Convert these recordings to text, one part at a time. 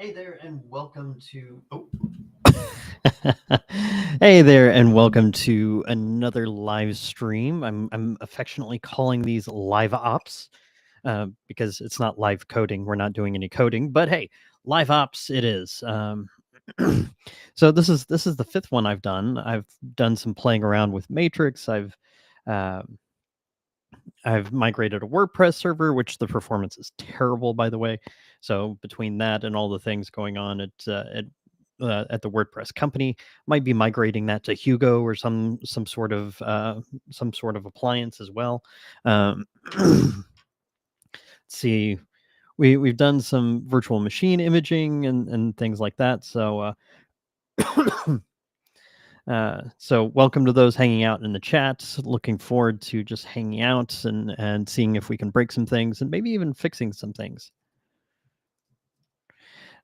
Hey there, and welcome to. Oh, Hey there, and welcome to another live stream. I'm affectionately calling these live ops because it's not live coding. We're not doing any coding, but hey, live ops it is. So this is the fifth one I've done. I've done some playing around with Matrix. Um I've migrated a WordPress server, which the performance is terrible, by the way. So between that and all the things going on at the WordPress company, might be migrating that to Hugo or some sort of appliance as well. Let's see, we've done some virtual machine imaging and things like that. So welcome to those hanging out in the chat. Looking forward to just hanging out and seeing if we can break some things and maybe even fixing some things.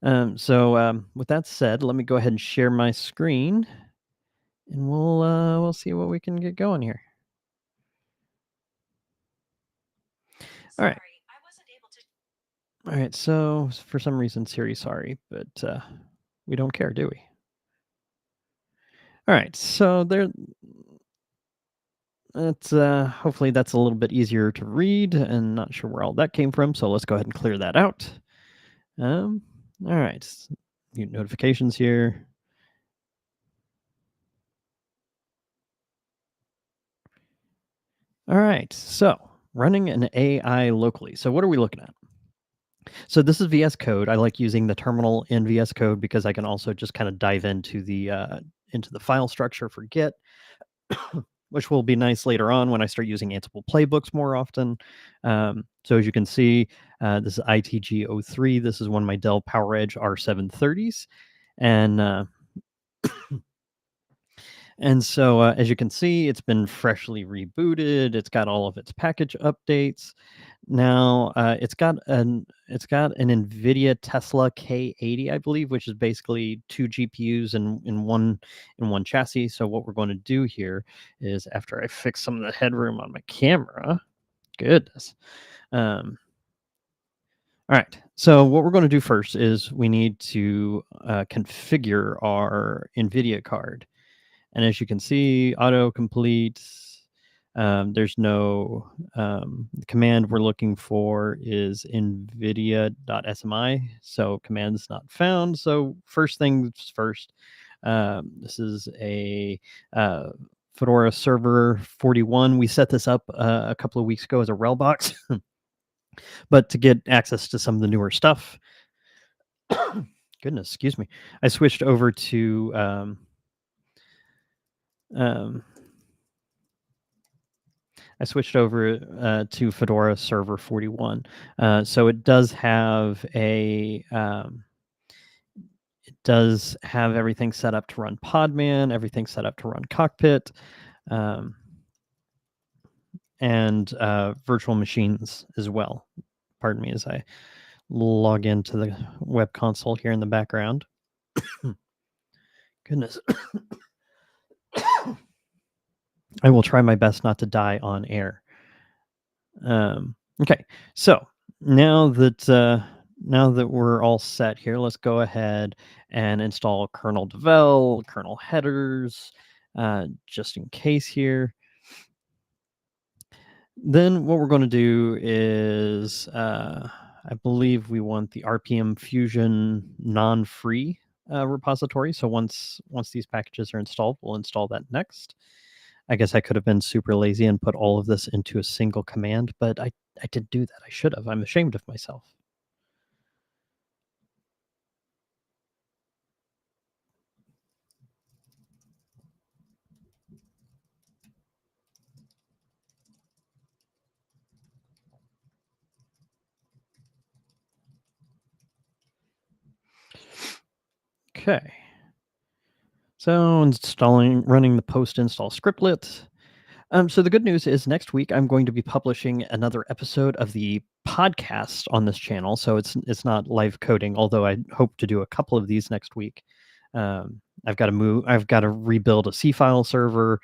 With that said, let me go ahead and share my screen, and we'll see what we can get going here. All right. All right. So for some reason, Siri, sorry, but we don't care, do we? All right. So there. That's hopefully that's a little bit easier to read, and not sure where all that came from. So let's go ahead and clear that out. All right, mute notifications here. All right, so running an AI locally. So what are we looking at? So this is VS Code. I like using the terminal in VS Code because I can also just kind of dive into the file structure for Git, which will be nice later on when I start using Ansible playbooks more often. So as you can see, this is ITG03. This is one of my Dell PowerEdge R730s, and so as you can see, it's been freshly rebooted. It's got all of its package updates. Now it's got an NVIDIA Tesla K80, I believe, which is basically two GPUs in one chassis. So what we're going to do here is, after I fix some of the headroom on my camera, goodness. All right. So what we're going to do first is we need to configure our NVIDIA card. And as you can see, autocomplete, there's no, the command we're looking for is nvidia.smi. So command's not found. So first things first, this is a Fedora Server 41. We set this up a couple of weeks ago as a rel box. But to get access to some of the newer stuff, goodness, excuse me, I switched over to to Fedora Server 41. So it does have everything set up to run Podman, everything set up to run Cockpit, and virtual machines as well. Pardon me as I log into the web console here in the background. Goodness. I will try my best not to die on air. Okay, so now that we're all set here, let's go ahead and install kernel devel, kernel headers, just in case here. Then what we're going to do is, I believe we want the RPM Fusion non-free repository. So once these packages are installed, we'll install that next. I guess I could have been super lazy and put all of this into a single command, but I didn't do that. I should have. I'm ashamed of myself. Okay. So running the post install scriptlet. So the good news is next week I'm going to be publishing another episode of the podcast on this channel. So it's not live coding, although I hope to do a couple of these next week. I've got to rebuild a C file server.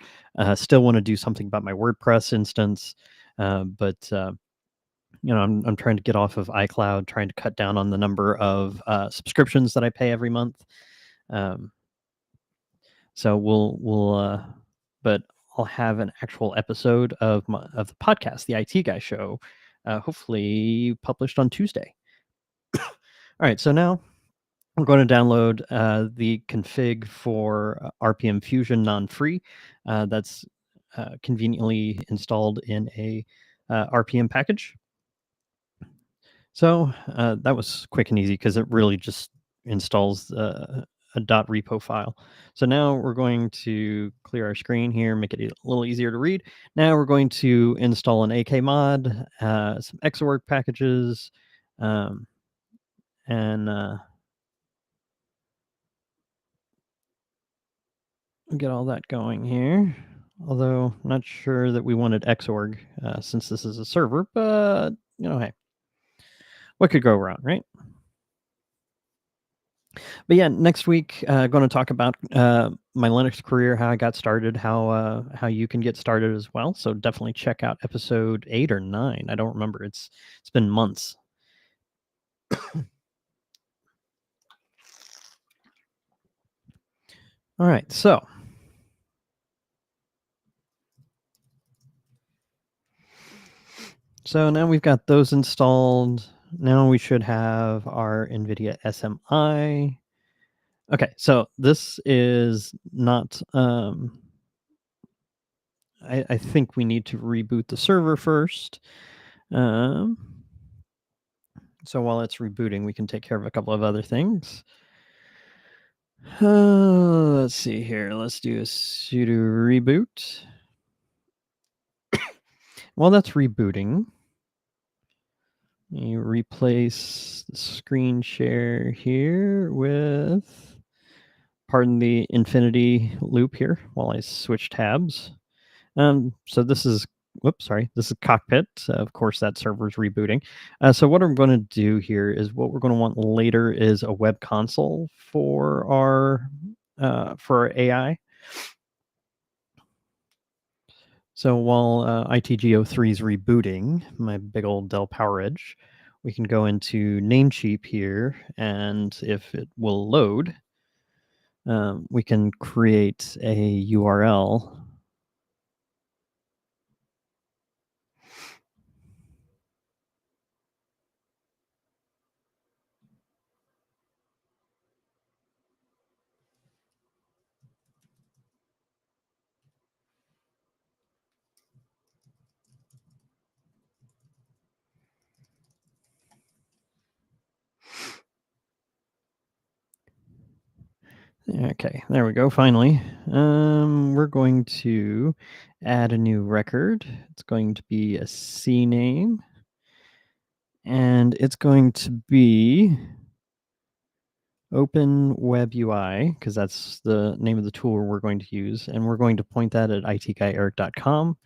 Still want to do something about my WordPress instance, but I'm trying to get off of iCloud, trying to cut down on the number of subscriptions that I pay every month. Um, so but I'll have an actual episode of the podcast, the IT Guy Show, hopefully published on Tuesday. All right, so now we're going to download the config for RPM Fusion non-free. That's conveniently installed in a RPM package. So that was quick and easy because it really just installs a .repo file. So now we're going to clear our screen here, make it a little easier to read. Now we're going to install an AK mod, some Xorg packages, and get all that going here. Although I'm not sure that we wanted Xorg since this is a server, but hey, what could go wrong, right? But yeah, next week going to talk about my Linux career, how I got started, how you can get started as well. So definitely check out episode 8 or 9. I don't remember. It's been months. All right, so now we've got those installed. Now we should have our NVIDIA SMI. Okay, so this is not. I think we need to reboot the server first. So while it's rebooting, we can take care of a couple of other things. Let's see here. Let's do a sudo reboot. While that's rebooting, you replace the screen share here with, pardon the infinity loop here while I switch tabs. So this is, this is Cockpit. Of course, that server is rebooting. So what I'm going to do here is what we're going to want later is a web console for our AI. So while ITGO3 is rebooting, my big old Dell PowerEdge, we can go into Namecheap here, and if it will load, we can create a URL. Okay, there we go, finally. We're going to add a new record. It's going to be a CNAME, and it's going to be Open Web UI, because that's the name of the tool we're going to use, and we're going to point that at itguyeric.com.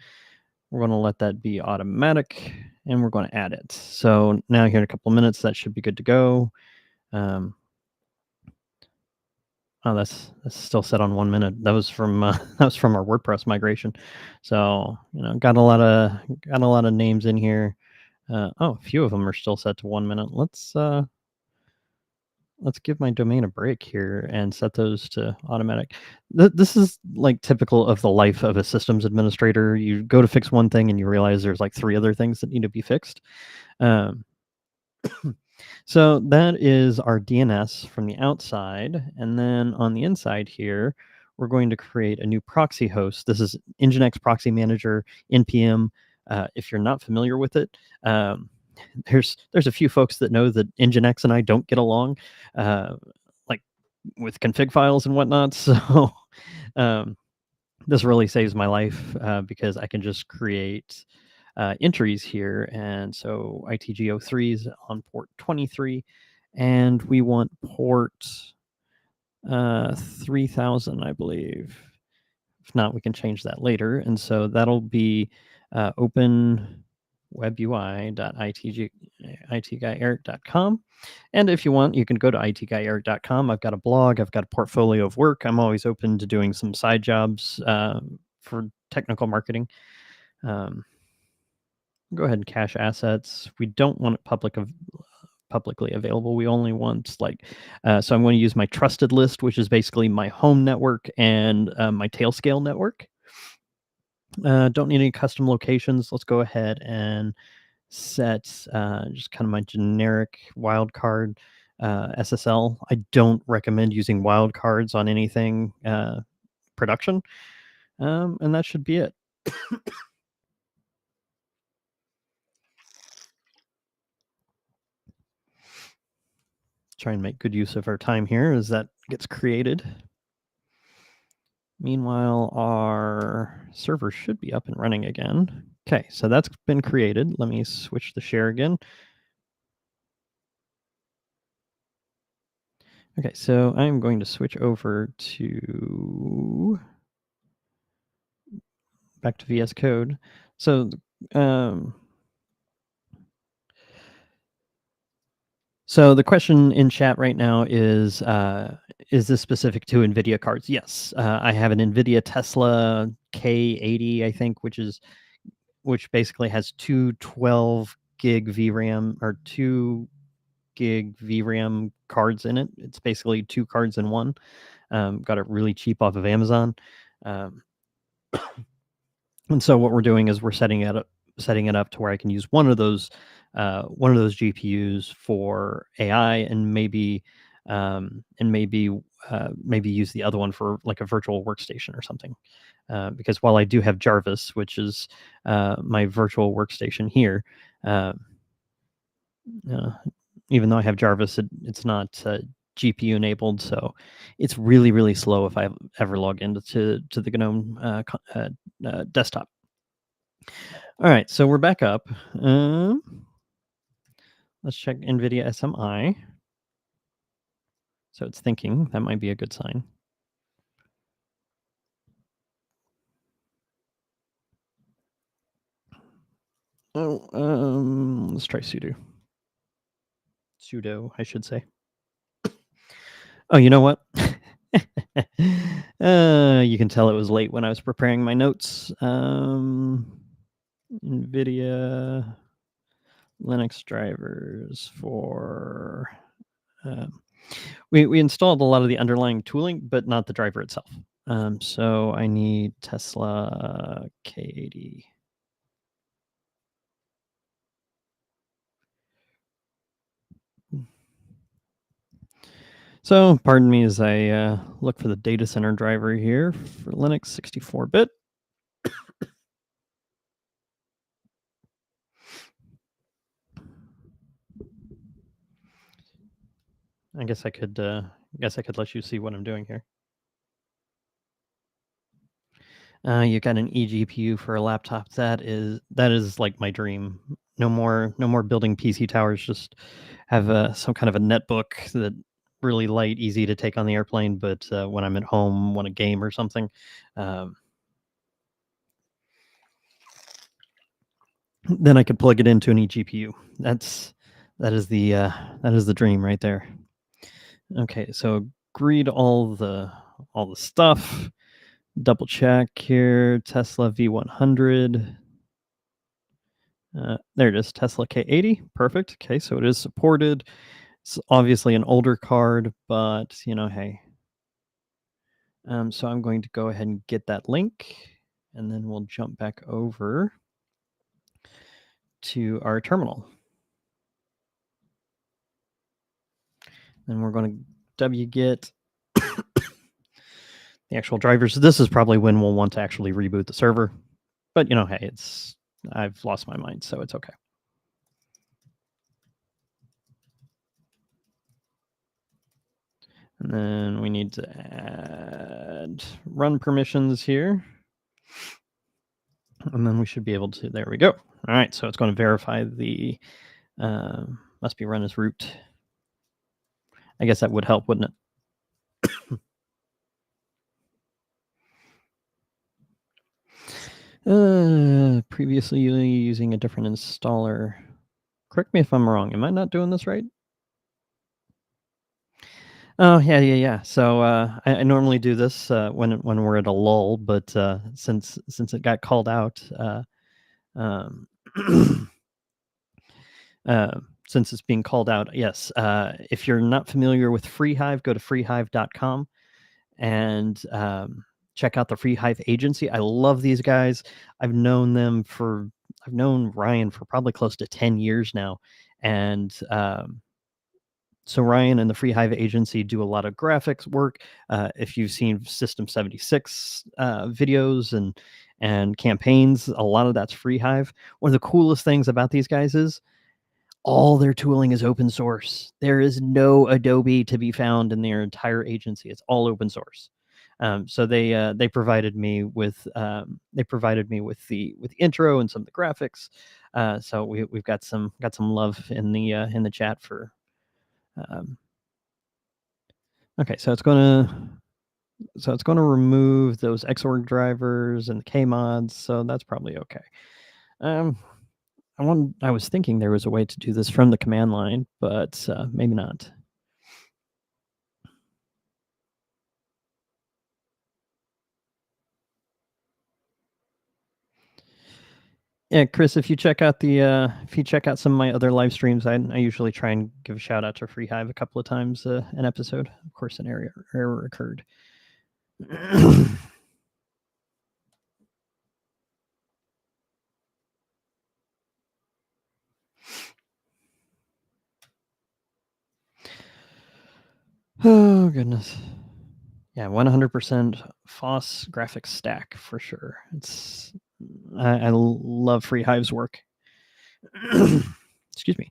We're going to let that be automatic, and we're going to add it. So now here in a couple of minutes, that should be good to go. Oh, that's still set on 1 minute. That was from our WordPress migration. So got a lot of names in here. A few of them are still set to 1 minute. Let's give my domain a break here and set those to automatic. This is like typical of the life of a systems administrator. You go to fix one thing and you realize there's like 3 other things that need to be fixed. So that is our DNS from the outside. And then on the inside here, we're going to create a new proxy host. This is Nginx Proxy Manager, NPM. If you're not familiar with it, there's a few folks that know that Nginx and I don't get along, like with config files and whatnot. So this really saves my life because I can just create entries here. And so ITGO3 is on port 23, and we want port 3000, I believe. If not, we can change that later. And so that'll be openwebui.itguyeric.com. And if you want, you can go to itguyeric.com. I've got a blog. I've got a portfolio of work. I'm always open to doing some side jobs for technical marketing. Go ahead and cache assets. We don't want it publicly available. We only want so I'm going to use my trusted list, which is basically my home network and my Tailscale network. Don't need any custom locations. Let's go ahead and set just kind of my generic wildcard SSL. I don't recommend using wildcards on anything production, and that should be it. Try and make good use of our time here as that gets created. Meanwhile, our server should be up and running again. Okay, so that's been created. Let me switch the share again. Okay, so I'm going to switch over to back to VS Code. So so the question in chat right now is this specific to NVIDIA cards? Yes, I have an NVIDIA Tesla K80, I think, which basically has two 12 gig VRAM or 2 gig VRAM cards in it. It's basically 2 cards in one. Got it really cheap off of Amazon. And so what we're doing is we're setting it up to where I can use one of those GPUs for AI, and maybe use the other one for like a virtual workstation or something. Because while I do have Jarvis, which is my virtual workstation here, even though I have Jarvis, it's not GPU enabled, so it's really, really slow if I ever log into the GNOME desktop. All right, so we're back up. Let's check NVIDIA SMI. So it's thinking. That might be a good sign. Let's try sudo. Sudo, I should say. Oh, you know what? You can tell it was late when I was preparing my notes. NVIDIA Linux drivers for... we installed a lot of the underlying tooling, but not the driver itself. So I need Tesla K80. So pardon me as I look for the data center driver here for Linux 64-bit. I guess I could let you see what I'm doing here. You got an eGPU for a laptop. That is like my dream. No more building PC towers. Just have some kind of a netbook that really light, easy to take on the airplane. But when I'm at home, want a game or something, then I could plug it into an eGPU. That is the dream right there. Okay, so agreed all the stuff. Double check here. Tesla V100. There it is, Tesla K80. Perfect. Okay, so it is supported. It's obviously an older card, but hey. So I'm going to go ahead and get that link, and then we'll jump back over to our terminal. Then we're going to wget the actual drivers. This is probably when we'll want to actually reboot the server, but hey, I've lost my mind, so it's okay. And then we need to add run permissions here. And then we should be able to, there we go. All right, so it's going to verify the must be run as root. I guess that would help, wouldn't it? Previously using a different installer. Correct me if I'm wrong. Am I not doing this right? Oh, yeah. So I normally do this when we're at a lull, but since it got called out, since it's being called out, yes. If you're not familiar with FreeHive, go to freehive.com and check out the FreeHive agency. I love these guys. I've known Ryan for probably close to 10 years now. And so Ryan and the FreeHive agency do a lot of graphics work. If you've seen System 76 videos and campaigns, a lot of that's FreeHive. One of the coolest things about these guys is all their tooling is open source. There is no Adobe to be found in their entire agency. It's all open source. So they provided me with the intro and some of the graphics. So we've got some love in the chat for. Okay, so it's gonna remove those Xorg drivers and the Kmods. So that's probably okay. I was thinking there was a way to do this from the command line, but maybe not. Yeah, Chris, if you check out some of my other live streams, I usually try and give a shout out to FreeHive a couple of times an episode. Of course, an error occurred. Oh goodness. Yeah, 100% FOSS graphics stack for sure. I love FreeHive's work. Excuse me.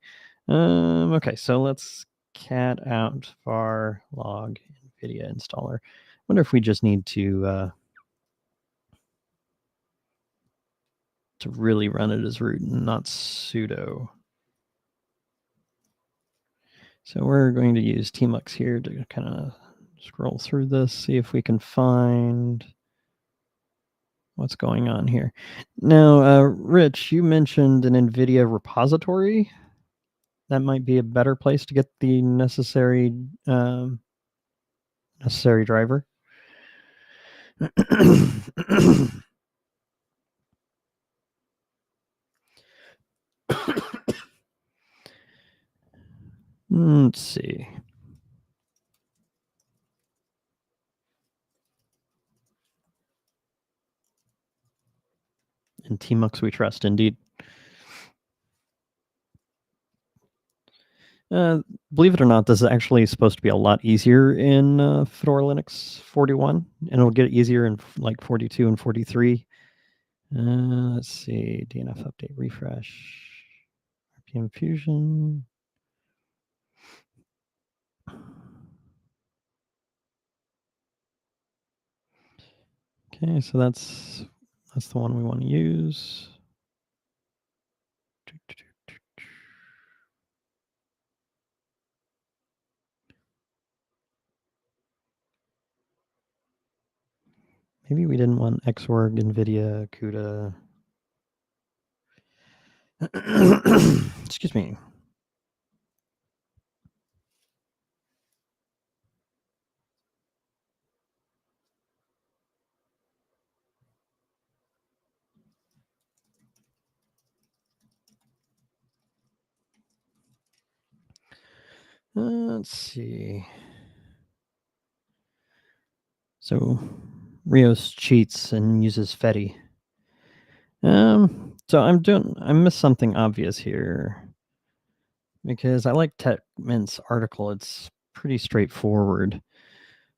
Okay, so let's cat out var log NVIDIA installer. Wonder if we just need to really run it as root and not sudo. So we're going to use tmux here to kind of scroll through this, see if we can find what's going on here. Now, Rich, you mentioned an NVIDIA repository. That might be a better place to get the necessary driver. Let's see. In tmux we trust, indeed. Believe it or not, this is actually supposed to be a lot easier in Fedora Linux 41, and it'll get easier in like 42 and 43. Let's see, DNF update refresh, RPM Fusion. Okay, so that's the one we want to use. Maybe we didn't want Xorg, NVIDIA, CUDA. Excuse me. Let's see. So Rios cheats and uses Fetty. So I missed something obvious here. Because I like TechMint's article. It's pretty straightforward.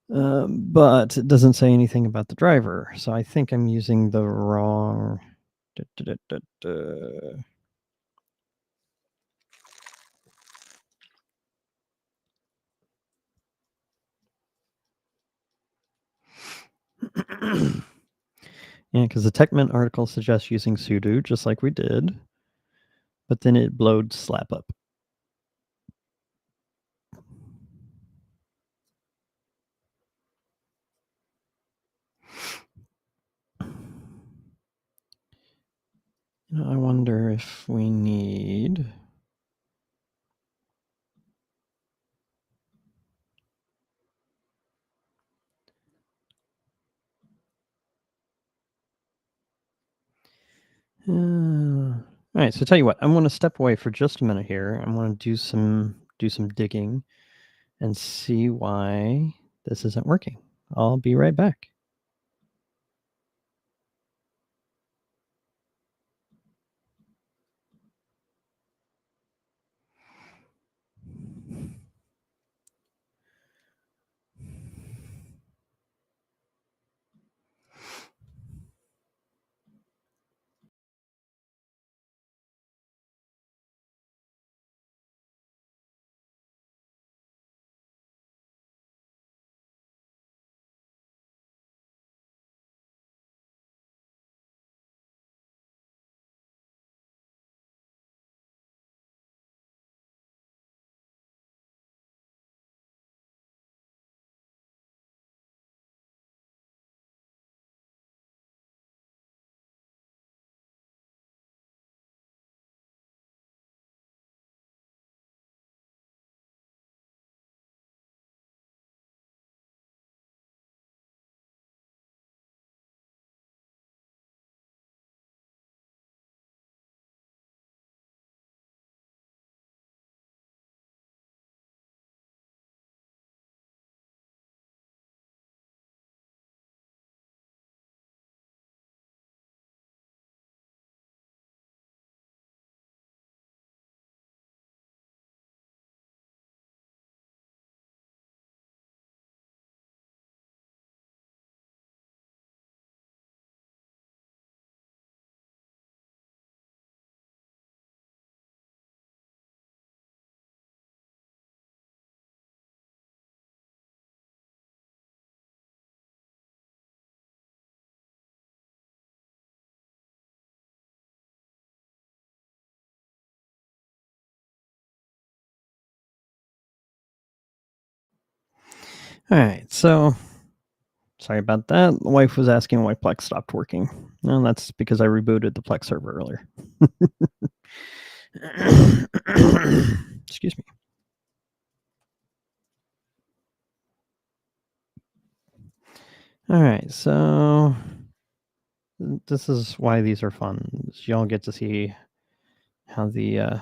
But it doesn't say anything about the driver. So I think I'm using the wrong. Yeah, because the TechMint article suggests using sudo, just like we did. But then it blowed slap up. I wonder if we need. All right, so tell you what, I'm going to step away for just a minute here. I'm going to do some digging and see why this isn't working. I'll be right back. All right, so sorry about that. The wife was asking why Plex stopped working. No, that's because I rebooted the Plex server earlier. Excuse me. All right, so this is why these are fun. Y'all get to see how the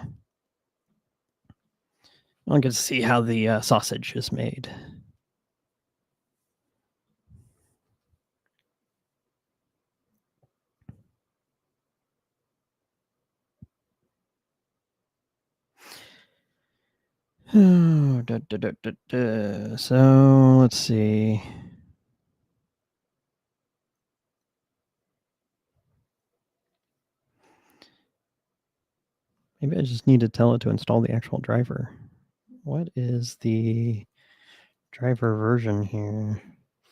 sausage is made. Oh, so let's see. Maybe I just need to tell it to install the actual driver. What is the driver version here?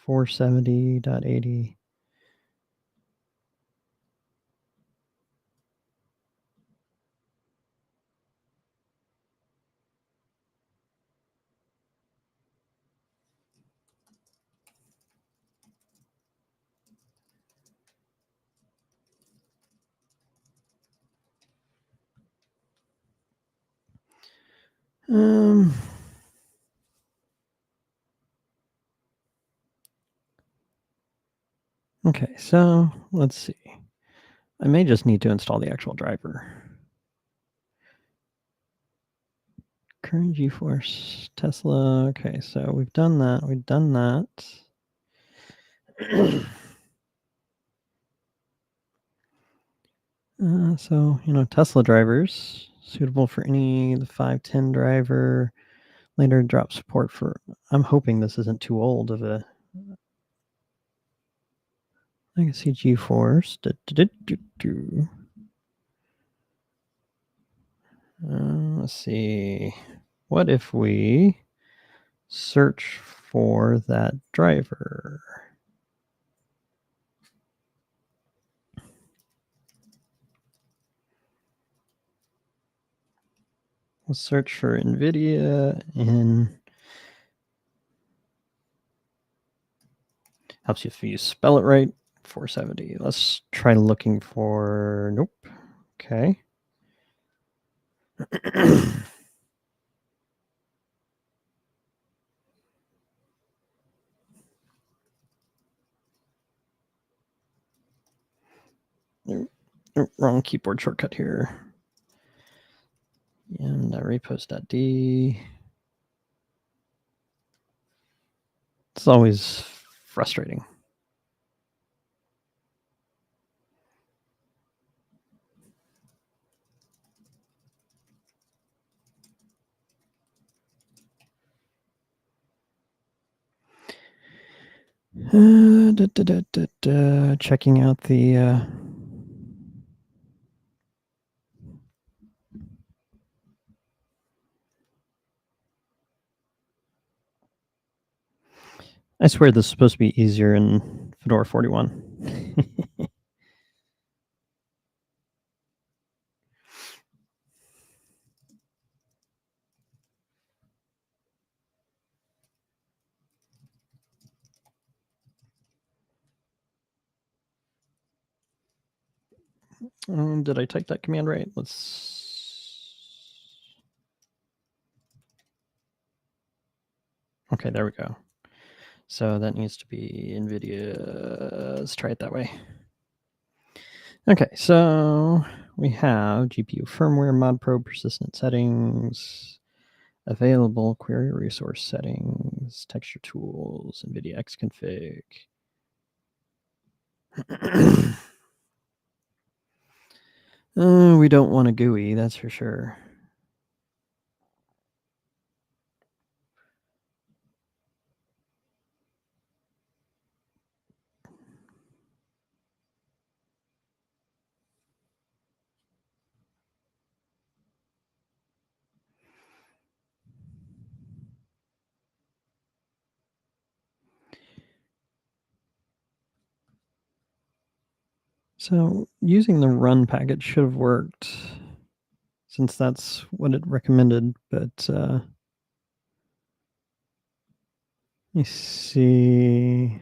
470.80. Okay, so let's see. I may just need to install the actual driver. Current GeForce Tesla. Okay, so we've done that. So, Tesla drivers suitable for the 510 driver. Later drop support for. I'm hoping this isn't too old of a. I can see GeForce. Let's see. What if we search for that driver? We'll search for NVIDIA in. Helps you if you spell it right. 470. Let's try looking for. Nope. Okay. Nope, wrong keyboard shortcut here. repost.d. It's always frustrating. Checking out the I swear this is supposed to be easier in Fedora 41. Did I type that command right? Okay, there we go. So that needs to be NVIDIA. Let's try it that way. Okay, so we have GPU firmware, mod probe, persistent settings, available query resource settings, texture tools, NVIDIA Xconfig. We don't want a GUI, that's for sure. So using the run package should have worked, since that's what it recommended, but let me see.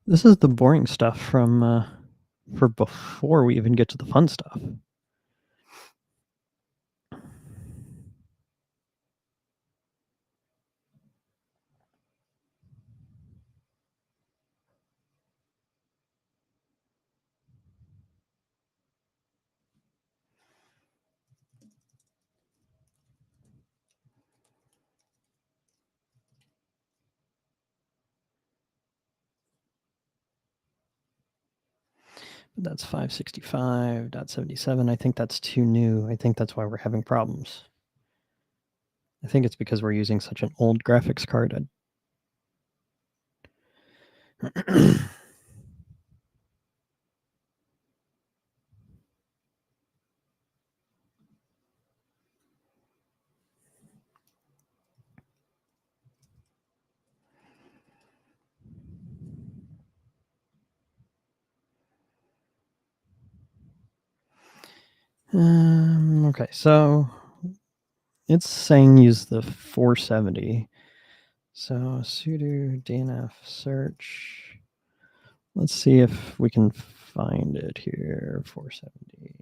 This is the boring stuff from for before we even get to the fun stuff. That's 565.77. I think that's too new. I think that's why we're having problems. I think it's because we're using such an old graphics card. Okay, so it's saying use the 470. So sudo dnf search. Let's see if we can find it here. 470.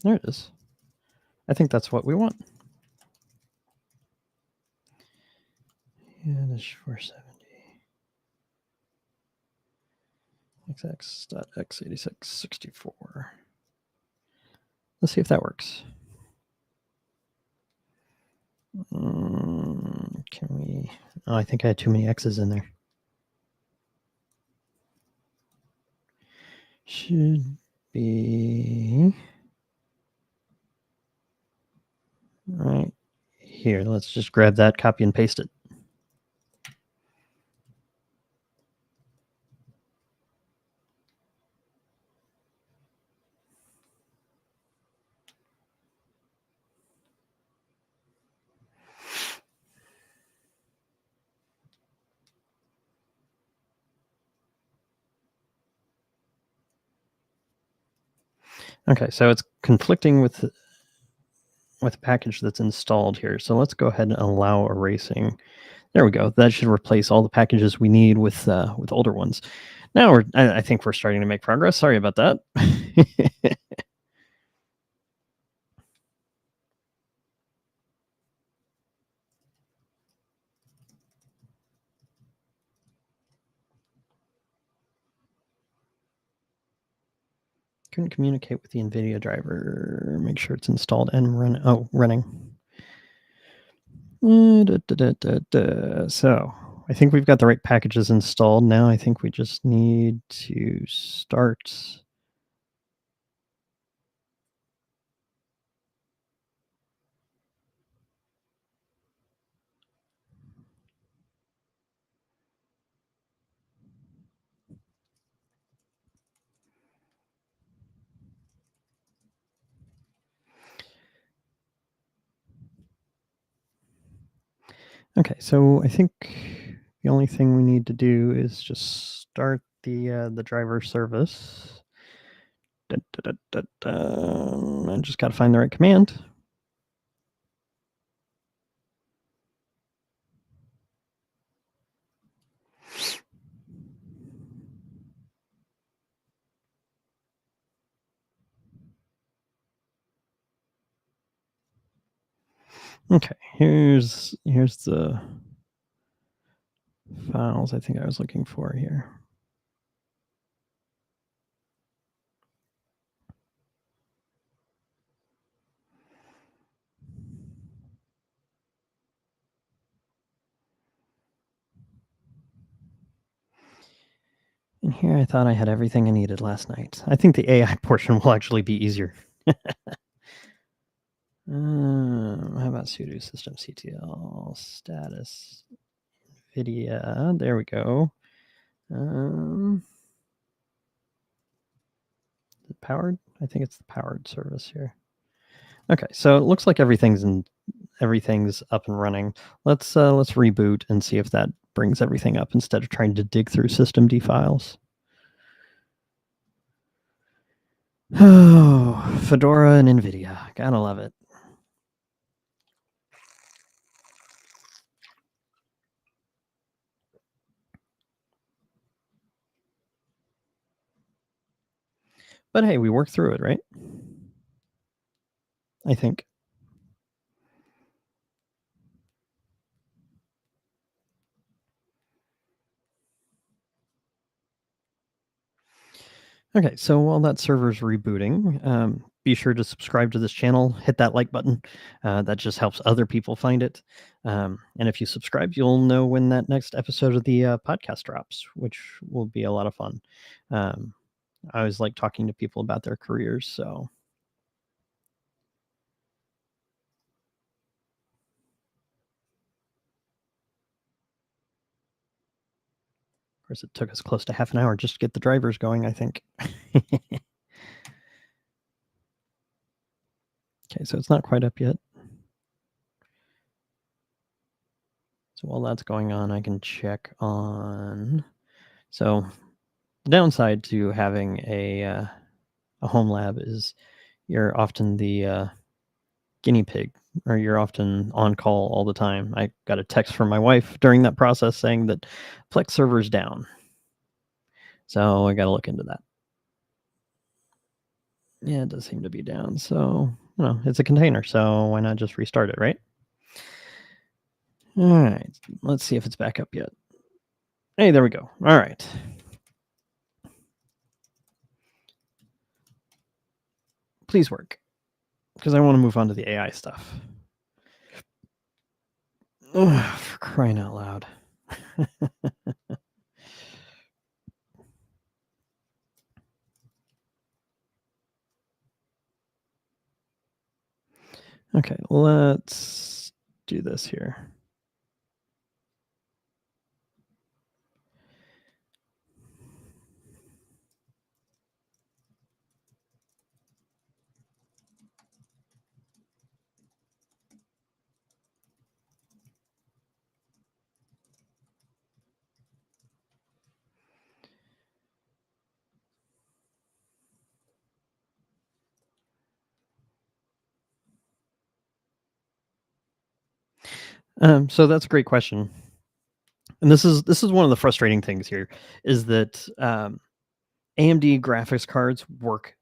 There it is. I think that's what we want. Yeah, that's 470. xx.x8664. Let's see if that works. Can we? Oh, I think I had too many X's in there. Should be right here. Let's just grab that, copy and paste it. Okay, so it's conflicting with the package that's installed here. So let's go ahead and allow erasing. There we go. That should replace all the packages we need with older ones. Now I think we're starting to make progress. Sorry about that. Couldn't communicate with the NVIDIA driver. Make sure it's installed and running. So I think we've got the right packages installed now. I think we just need to start. Okay, so I think the only thing we need to do is just start the driver service. I just got to find the right command. Okay, here's the files I think I was looking for here. And here I thought I had everything I needed last night. I think the AI portion will actually be easier. How about sudo systemctl status NVIDIA? There we go. Is it powered? I think it's the powered service here. Okay, so it looks like everything's up and running. Let's reboot and see if that brings everything up instead of trying to dig through systemd files. Oh, Fedora and NVIDIA. Gotta love it. But hey, we worked through it, right? I think. Okay, so while that server's rebooting, be sure to subscribe to this channel, hit that like button. That just helps other people find it. And if you subscribe, you'll know when that next episode of the podcast drops, which will be a lot of fun. I always like talking to people about their careers, so. Of course, it took us close to half an hour just to get the drivers going, I think. Okay, so it's not quite up yet. So while that's going on, I can check on. So the downside to having a home lab is you're often the guinea pig, or you're often on call all the time. I got a text from my wife during that process saying that Plex server's down. So I got to look into that. Yeah, it does seem to be down. So, it's a container, so why not just restart it, right? All right, let's see if it's back up yet. Hey, there we go. All right. Please work, because I want to move on to the AI stuff. Ugh, for crying out loud. Okay, let's do this here. So that's a great question. And this is one of the frustrating things here is that AMD graphics cards work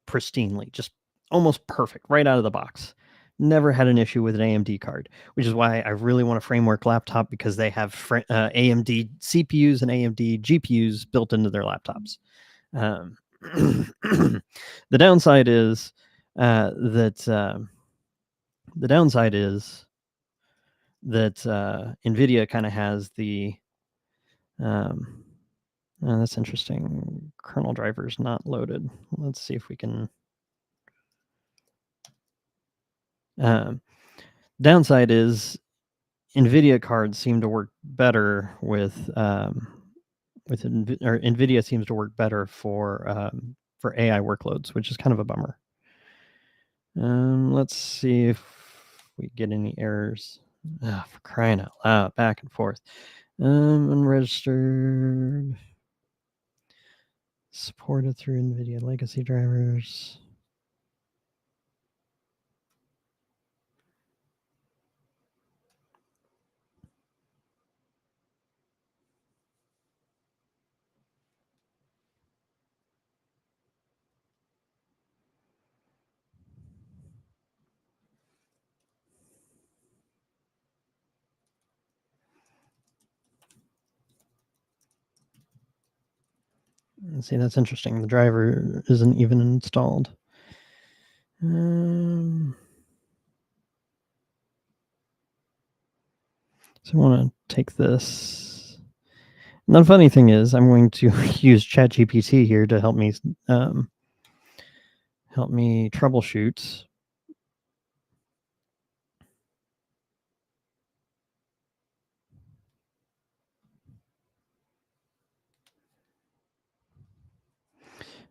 pristinely, just almost perfect right out of the box. Never had an issue with an AMD card, which is why I really want a framework laptop, because they have AMD CPUs and AMD GPUs built into their laptops. the downside is that the downside is that NVIDIA kind of has the that's interesting. Kernel drivers not loaded. Let's see if we can. Downside is NVIDIA cards seem to work better with NVIDIA seems to work better for AI workloads, which is kind of a bummer. Let's see if we get any errors. For crying out loud, back and forth. Unregistered. Supported through NVIDIA legacy drivers. See, that's interesting. The driver isn't even installed. So I want to take this. And the funny thing is, I'm going to use ChatGPT here to help me troubleshoot.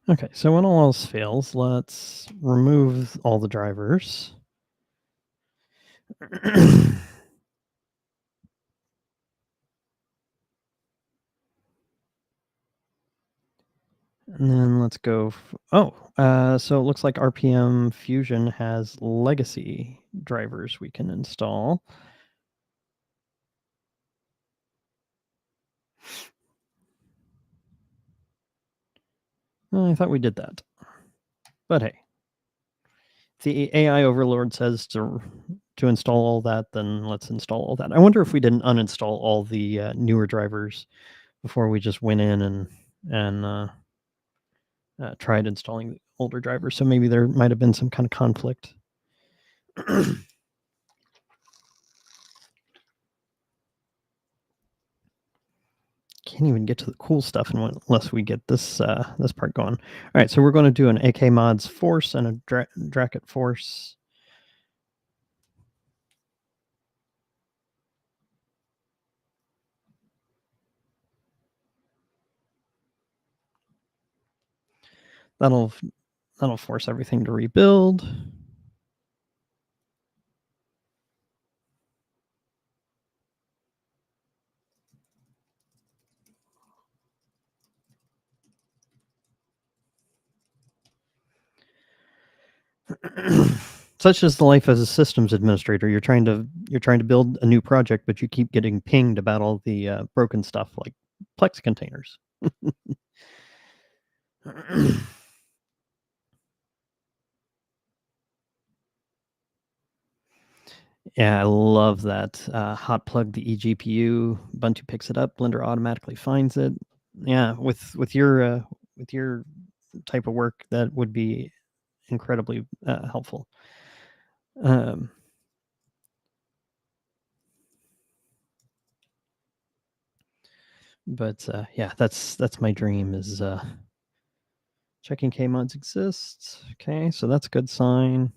Okay, so when all else fails, let's remove all the drivers. And then let's go. So it looks like RPM Fusion has legacy drivers we can install. I thought we did that. But hey, if the AI overlord says to install all that, then let's install all that. I wonder if we didn't uninstall all the newer drivers before we just went in and tried installing the older drivers. So maybe there might have been some kind of conflict. Can't even get to the cool stuff unless we get this this part going. All right, so we're going to do an AK mods force and a Dracket force. That'll force everything to rebuild. Such is the life as a systems administrator. You're trying to build a new project, but you keep getting pinged about all the broken stuff like Plex containers. Yeah, I love that. Hot plug the eGPU. Ubuntu picks it up. Blender automatically finds it. Yeah, with your type of work, that would be incredibly helpful. But yeah, that's my dream, is checking kmods exists. Okay, so that's a good sign.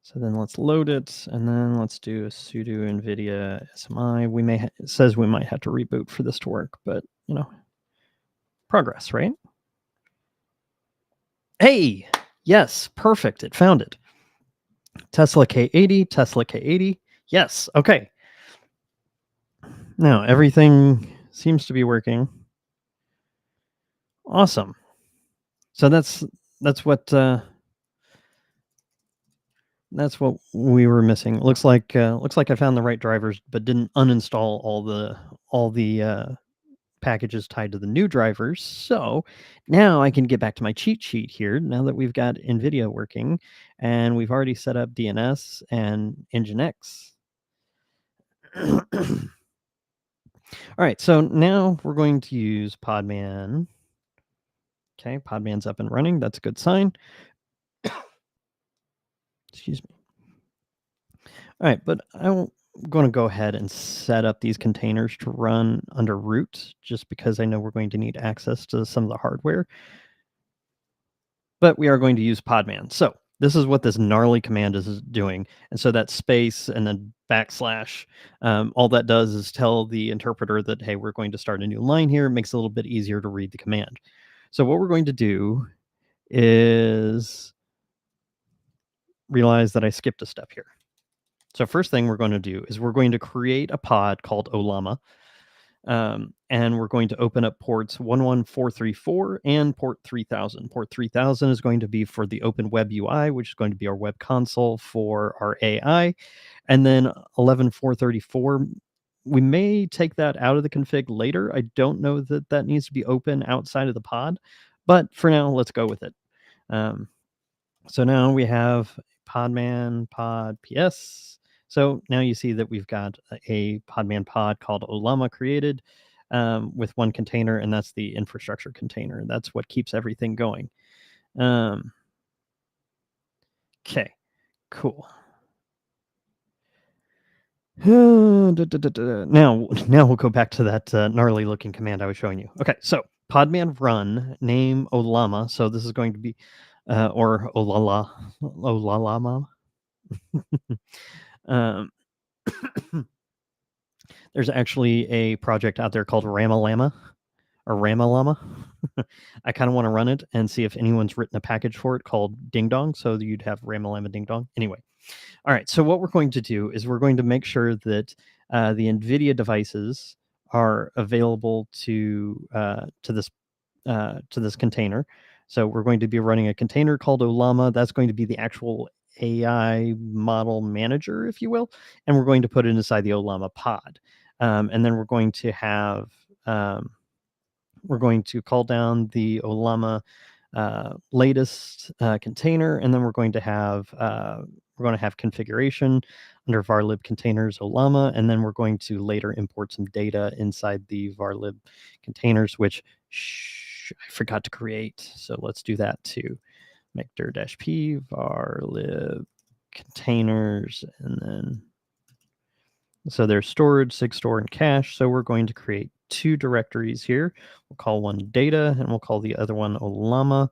So then let's load it, and then let's do a sudo NVIDIA SMI. It says we might have to reboot for this to work, but progress, right? Hey, yes, perfect. It found it. Tesla K80, Tesla K80. Yes, okay. Now everything seems to be working. Awesome. So that's what we were missing. Looks like I found the right drivers, but didn't uninstall all the packages tied to the new drivers. So now I can get back to my cheat sheet here. Now that we've got NVIDIA working, and we've already set up DNS and Nginx. All right, so now we're going to use Podman Okay, Podman's up and running. That's a good sign. Excuse me. All right, but I'm going to go ahead and set up these containers to run under root, just because I know we're going to need access to some of the hardware. But we are going to use Podman. So this is what this gnarly command is doing. And so that space and then backslash, all that does is tell the interpreter that, hey, we're going to start a new line here. It makes it a little bit easier to read the command. So what we're going to do is realize that I skipped a step here. So first thing we're going to do is we're going to create a pod called Olama. And we're going to open up ports 11434 and port 3000. Port 3000 is going to be for the Open Web UI, which is going to be our web console for our AI. And then 11434, we may take that out of the config later. I don't know that that needs to be open outside of the pod, but for now, let's go with it. So now we have Podman pod PS. So now you see that we've got a Podman pod called Olama created with one container, and that's the infrastructure container. That's what keeps everything going. Okay, cool. Now we'll go back to that gnarly looking command I was showing you. Okay, so Podman run name Olama. So this is going to be or Olalama. um, there's actually a project out there called Ramalama or Ramalama. I kind of want to run it and see if anyone's written a package for it called Ding Dong. So you'd have Ramalama Ding Dong. Anyway, all right. So what we're going to do is we're going to make sure that the NVIDIA devices are available to this container. So we're going to be running a container called Olama. That's going to be the actual AI model manager, if you will, and we're going to put it inside the Olama pod. And then we're going to have we're going to call down the Olama latest container, and then we're going to have configuration under varlib containers Olama, and then we're going to later import some data inside the varlib containers, which I forgot to create. So let's do that too. Make dir-p varlib containers, and then so there's storage, sigstore, and cache. So we're going to create two directories here. We'll call one data, and we'll call the other one Olama.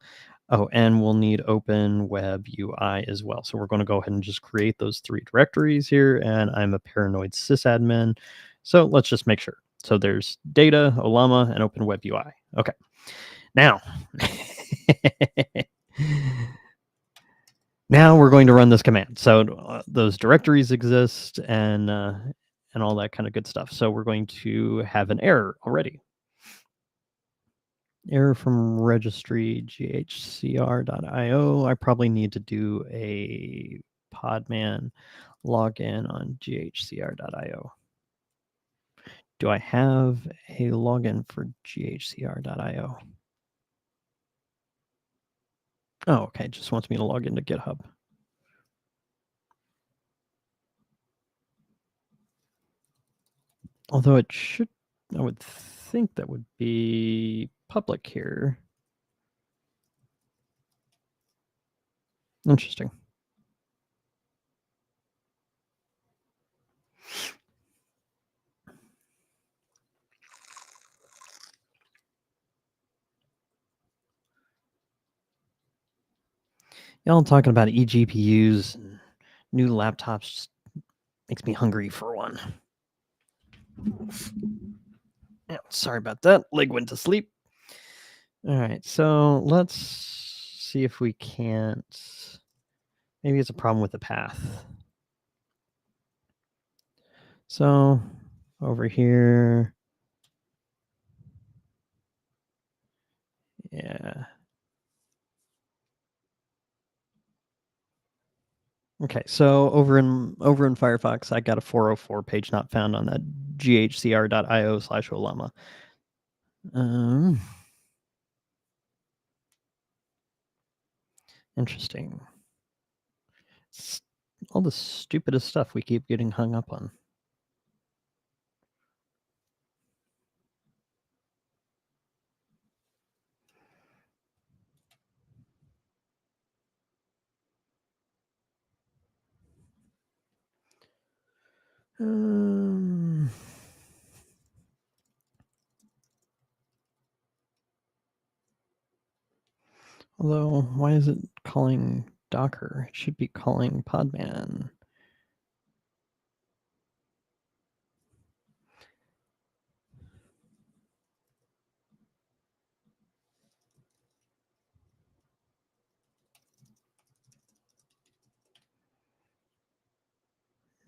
Oh, and we'll need Open Web UI as well. So we're going to go ahead and just create those three directories here. And I'm a paranoid sysadmin. So let's just make sure. So there's data, Olama, and Open Web UI. Okay. Now, now we're going to run this command. So those directories exist and all that kind of good stuff. So we're going to have an error already. Error from registry ghcr.io. I probably need to do a podman login on ghcr.io. Do I have a login for ghcr.io? Oh, okay. Just wants me to log into GitHub. Although it should, I would think that would be public here. Interesting. Y'all talking about eGPUs and new laptops just makes me hungry for one. Yeah, sorry about that. Leg went to sleep. All right, so let's see if we can't. Maybe it's a problem with the path. So over here. Yeah. Okay, so over in Firefox, I got a 404 page not found on that ghcr.io/olama. Interesting. It's all the stupidest stuff we keep getting hung up on. Although, why is it calling Docker? It should be calling Podman.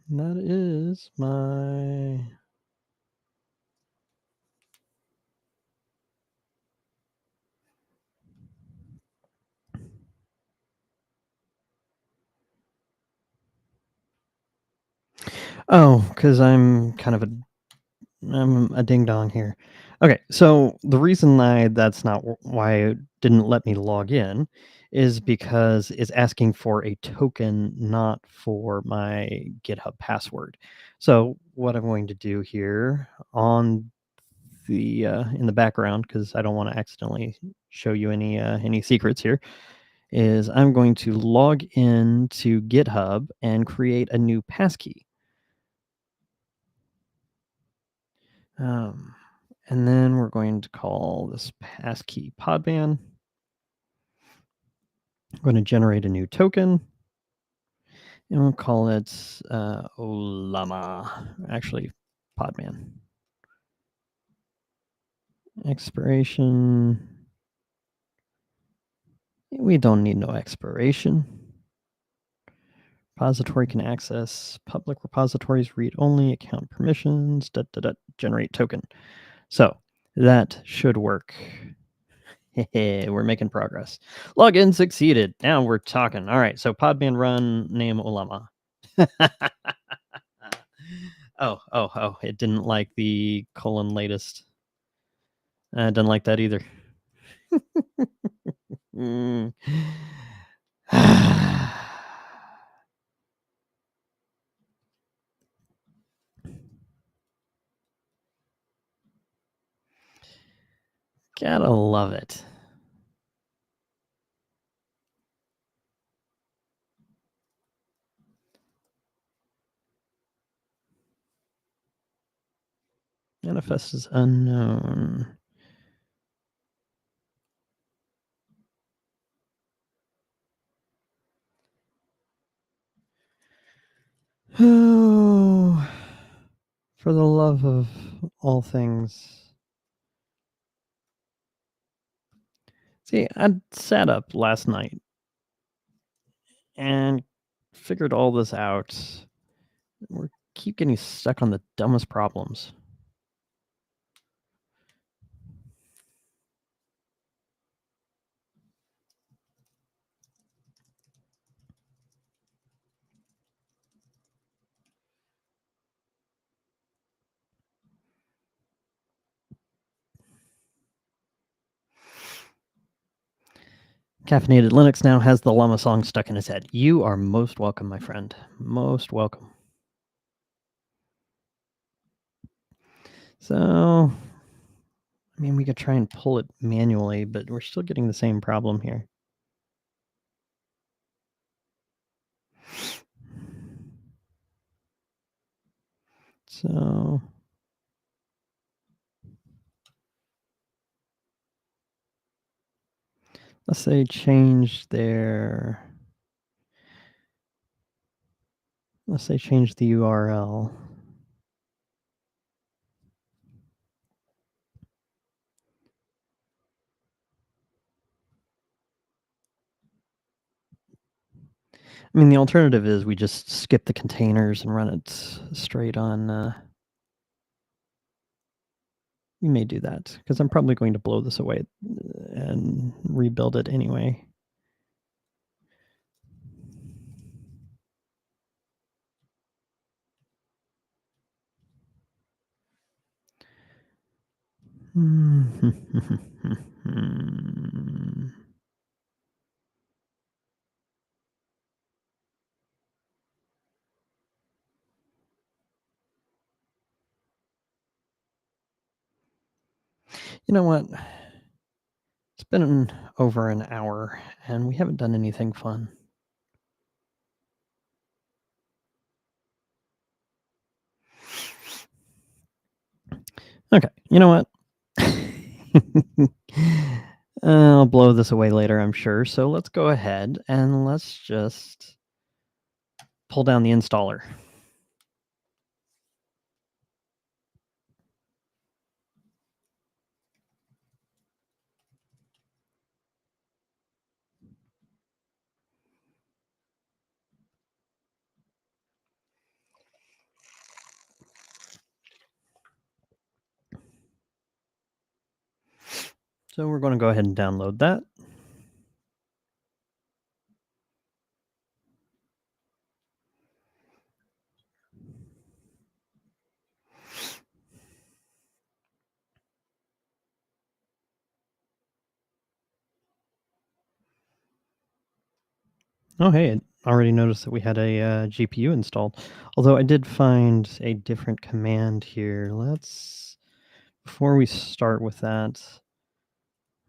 That is my... Oh, because I'm a ding dong here. Okay, so the reason that's not why it didn't let me log in is because it's asking for a token, not for my GitHub password. So what I'm going to do here on the in the background, because I don't want to accidentally show you any secrets here, is I'm going to log in to GitHub and create a new passkey. And then we're going to call this passkey podman. I'm going to generate a new token. And we'll call it Olama. Actually, podman. Expiration. We don't need no expiration. Repository can access public repositories, read only, account permissions, generate token. So that should work. We're making progress. Login succeeded. Now we're talking. All right. So podman run name Olama. Oh. It didn't like the colon latest. I didn't like that either. Gotta love it. Manifest is unknown. Oh, for the love of all things. See, I sat up last night and figured all this out. We keep getting stuck on the dumbest problems. Caffeinated Linux now has the llama song stuck in his head. You are most welcome, my friend. Most welcome. So, I mean, we could try and pull it manually, but we're still getting the same problem here. So, let's say change the URL. I mean, the alternative is we just skip the containers and run it straight on. We may do that because I'm probably going to blow this away and rebuild it anyway. You know what? It's been over an hour and we haven't done anything fun. Okay, you know what? I'll blow this away later, I'm sure. So let's go ahead and let's just pull down the installer. So we're going to go ahead and download that. Oh, hey, I already noticed that we had a GPU installed. Although I did find a different command here. Before we start with that,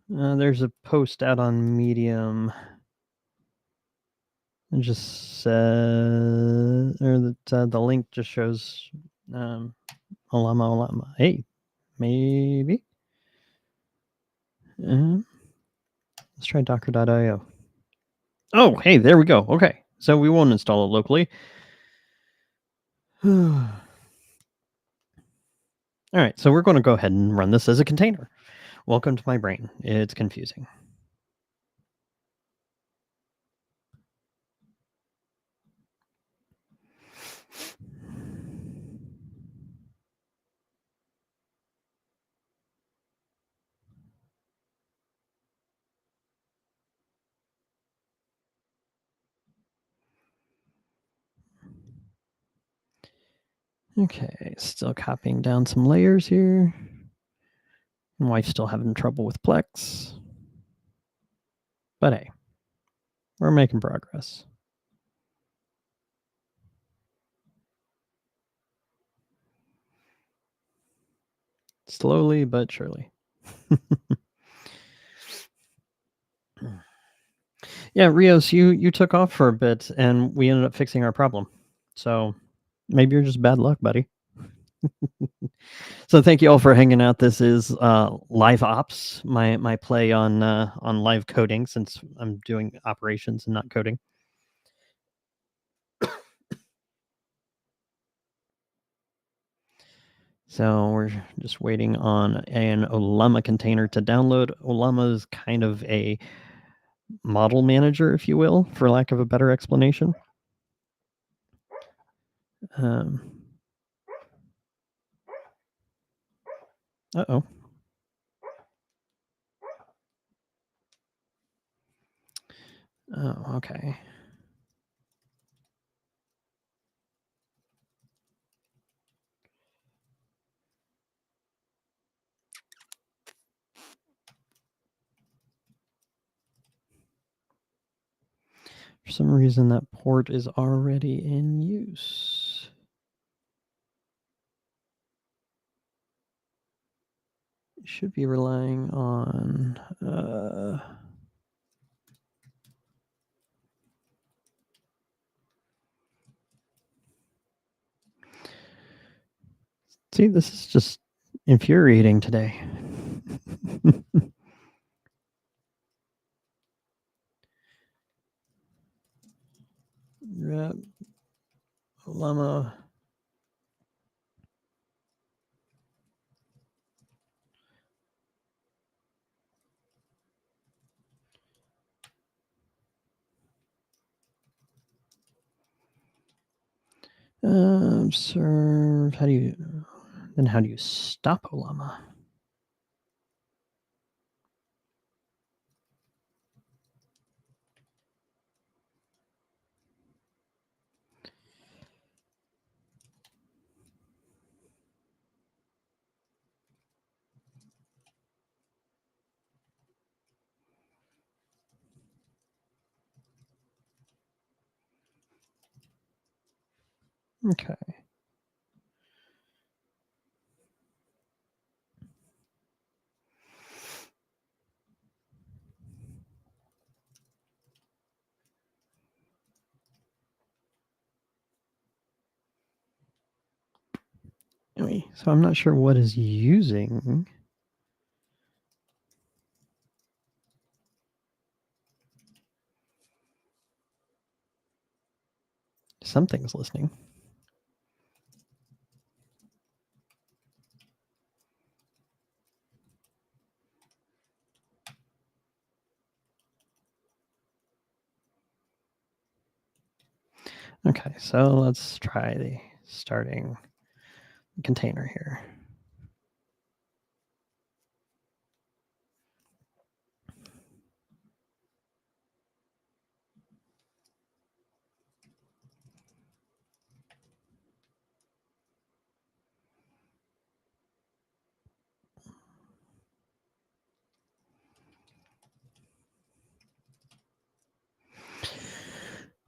there's a post out on Medium. It just says, or that the link just shows Olama. Hey, maybe. Let's try docker.io. Oh, hey, there we go. Okay, so we won't install it locally. All right, so we're going to go ahead and run this as a container. Welcome to my brain. It's confusing. Okay, still copying down some layers here. My wife's still having trouble with Plex. But hey, we're making progress. Slowly but surely. Yeah, Rios, you took off for a bit and we ended up fixing our problem. So maybe you're just bad luck, buddy. So thank you all for hanging out. This is LiveOps, my play on live coding, since I'm doing operations and not coding. So we're just waiting on an Olama container to download. Olama is kind of a model manager, if you will, for lack of a better explanation. Uh-oh. Oh, okay. For some reason, that port is already in use. It should be relying on... See, this is just infuriating today. Rep llama. Serve. How do you stop Olama? Okay. me. So I'm not sure what is using. Something's listening. Okay, so let's try the starting container here.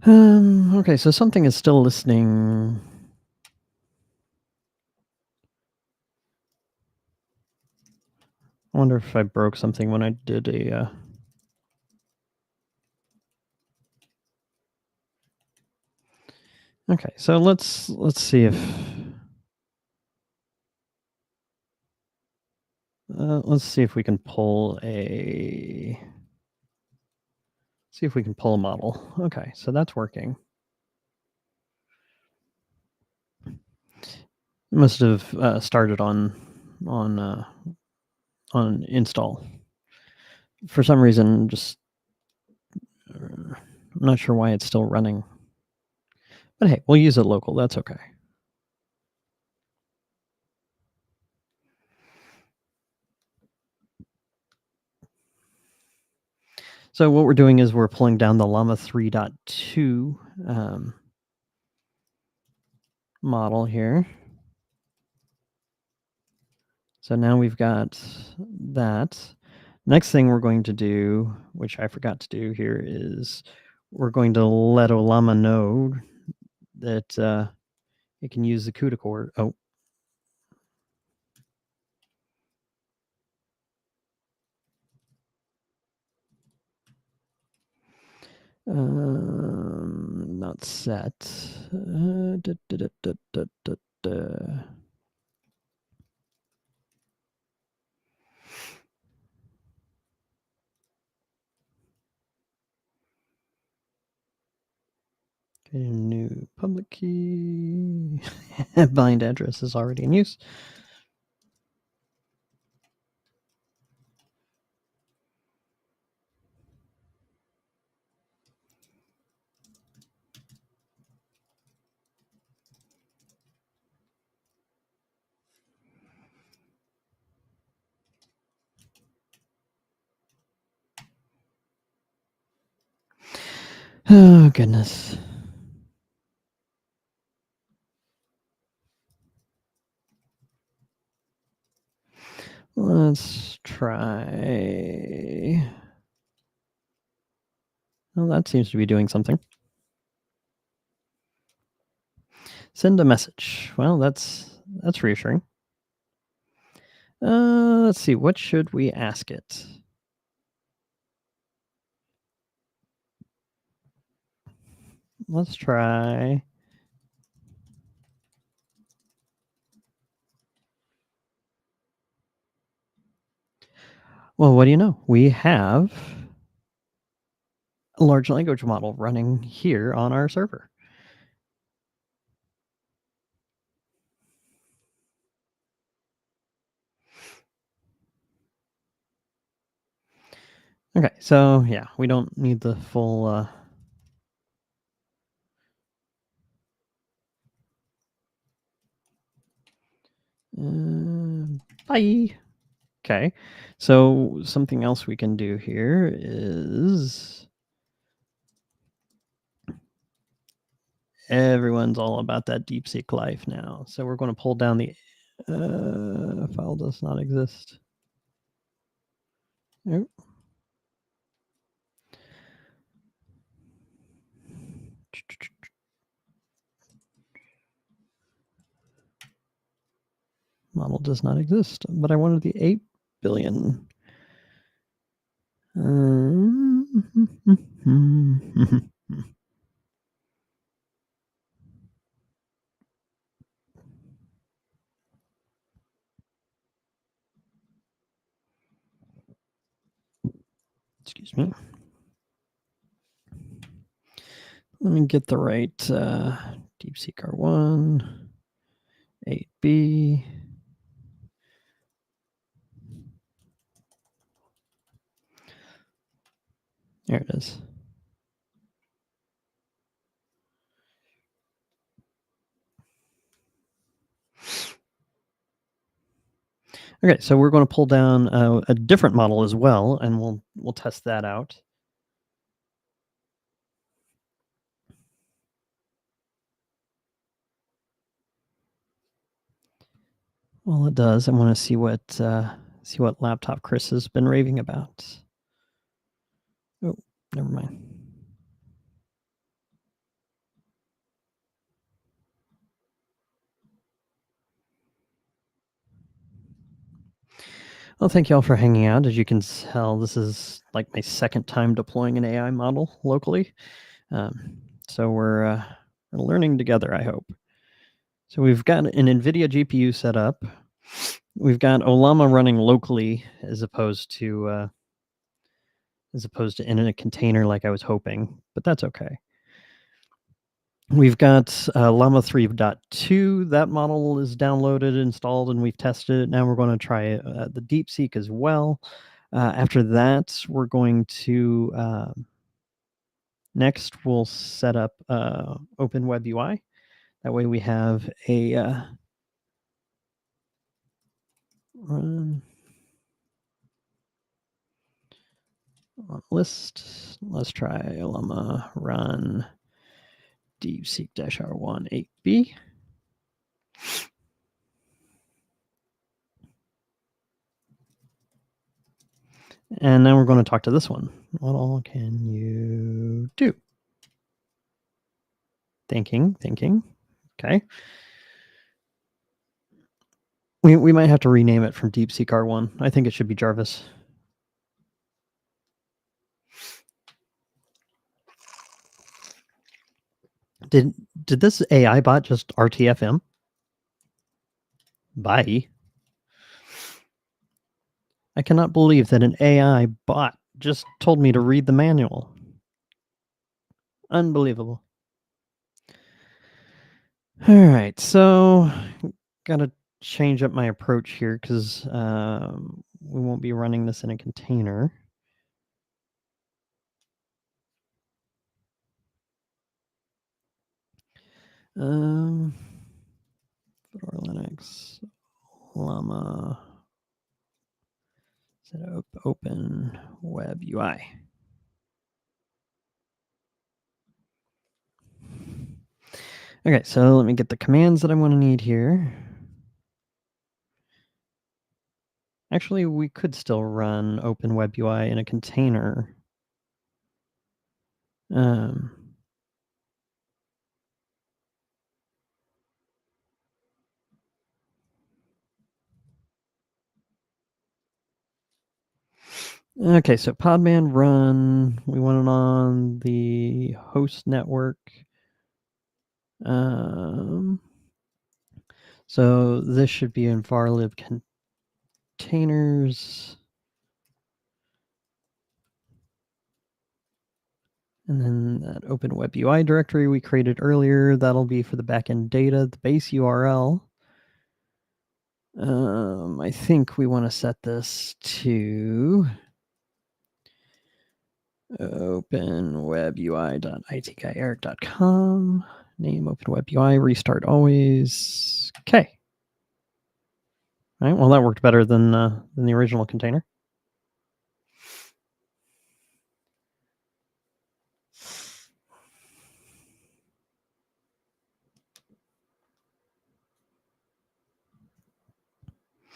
Okay, so something is still listening. I wonder if I broke something when I did a. Okay, so let's see if. Let's see if we can pull a. See if we can pull a model. Okay, so that's working. Must have started on install. For some reason, just I'm not sure why it's still running. But hey, we'll use it local. That's okay. So what we're doing is we're pulling down the Llama 3.2 model here. So now we've got that. Next thing we're going to do, which I forgot to do here, is we're going to let Olama know that it can use the CUDA core. Oh. Not set. Okay, new public key. Bind address is already in use. Oh, goodness. Let's try. Well, that seems to be doing something. Send a message. Well, that's reassuring. Let's see. What should we ask it? Let's try. Well, what do you know? We have a large language model running here on our server. Okay, so yeah, we don't need the full. Bye. Okay, so something else we can do here is everyone's all about that DeepSeek life now. So we're going to pull down the file does not exist. Nope. Model does not exist, but I wanted the 8 billion. Excuse me. Let me get the right DeepSeek R1, 8B. There it is. Okay, so we're going to pull down a different model as well, and we'll test that out. Well, it does. I want to see what laptop Chris has been raving about. Oh, never mind. Well, thank you all for hanging out. As you can tell, this is like my second time deploying an AI model locally. So we're learning together, I hope. So we've got an NVIDIA GPU set up. We've got Ollama running locally as opposed to in a container like I was hoping, but that's okay. We've got Llama 3.2. That model is downloaded, installed, and we've tested it. Now we're going to try the DeepSeek as well. After that, we're going to next we'll set up Open Web UI. That way we have a run on list. Let's try Llama run DeepSeek-R1 8B. And now we're going to talk to this one. What all can you do? Thinking. Okay. We might have to rename it from DeepSeek R1. I think it should be Jarvis. Did this AI bot just RTFM? Bye. I cannot believe that an AI bot just told me to read the manual. Unbelievable. All right, so gotta change up my approach here because we won't be running this in a container. Fedora Linux Llama set up Open Web UI. Okay, so let me get the commands that I want to need here. Actually, we could still run Open Web UI in a container. Okay, so Podman run. We want it on the host network. So this should be in varlib containers. And then that Open Web UI directory we created earlier, that'll be for the backend data, the base URL. I think we want to set this to openwebui.itguyeric.com. Name openwebui, restart always. Okay. All right, well, that worked better than the original container.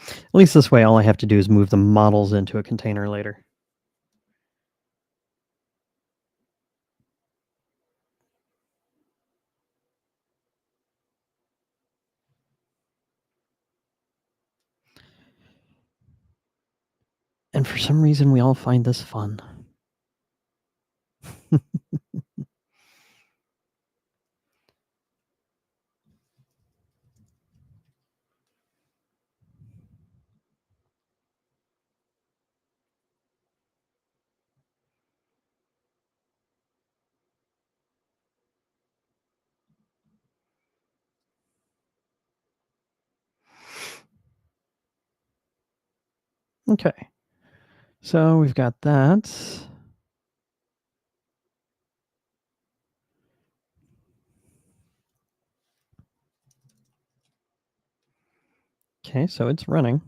At least this way, all I have to do is move the models into a container later. And for some reason, we all find this fun. Okay. So we've got that. Okay, so it's running.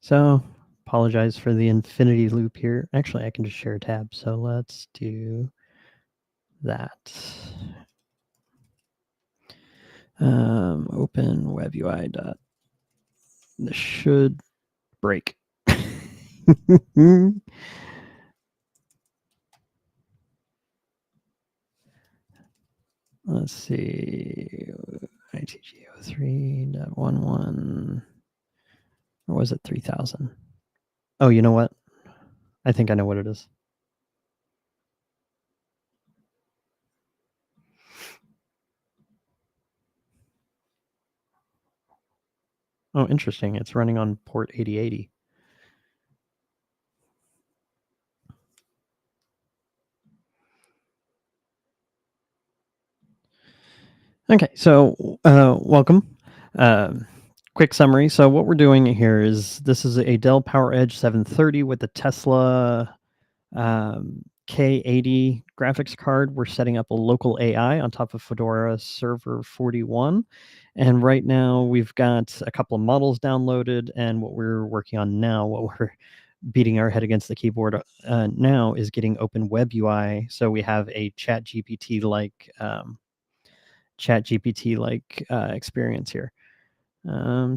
So apologize for the infinity loop here. Actually, I can just share a tab. So let's do that. Open WebUI dot. This should break. Let's see. ITGO3.11. Or was it 3000? Oh, you know what? I think I know what it is. Oh, interesting. It's running on port 8080. Okay, so welcome. Quick summary. So what we're doing here is this is a Dell PowerEdge 730 with a Tesla K80 graphics card. We're setting up a local AI on top of Fedora Server 41. And right now we've got a couple of models downloaded. And what we're working on now, what we're beating our head against the keyboard now is getting Open Web UI. So we have a chat GPT-like experience here.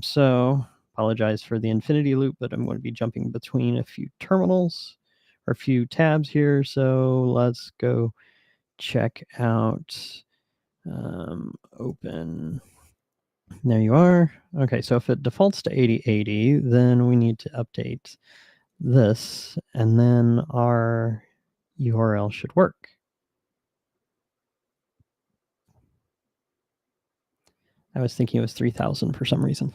So apologize for the infinity loop, but I'm going to be jumping between a few terminals or a few tabs here. So let's go check out open. There you are. Okay, so if it defaults to 8080, then we need to update this, and then our URL should work. I was thinking it was 3000 for some reason.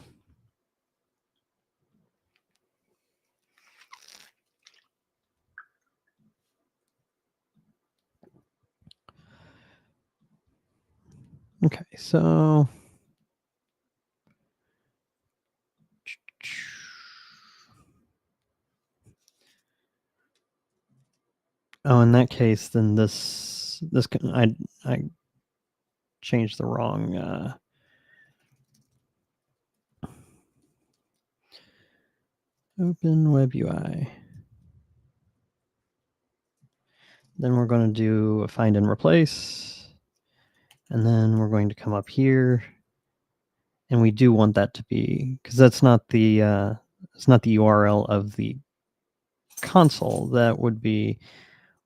Okay, so oh, in that case, then this can I changed the wrong Open Web UI. Then we're going to do a find and replace, and then we're going to come up here, and we do want that to be, because that's not the it's not the URL of the console. That would be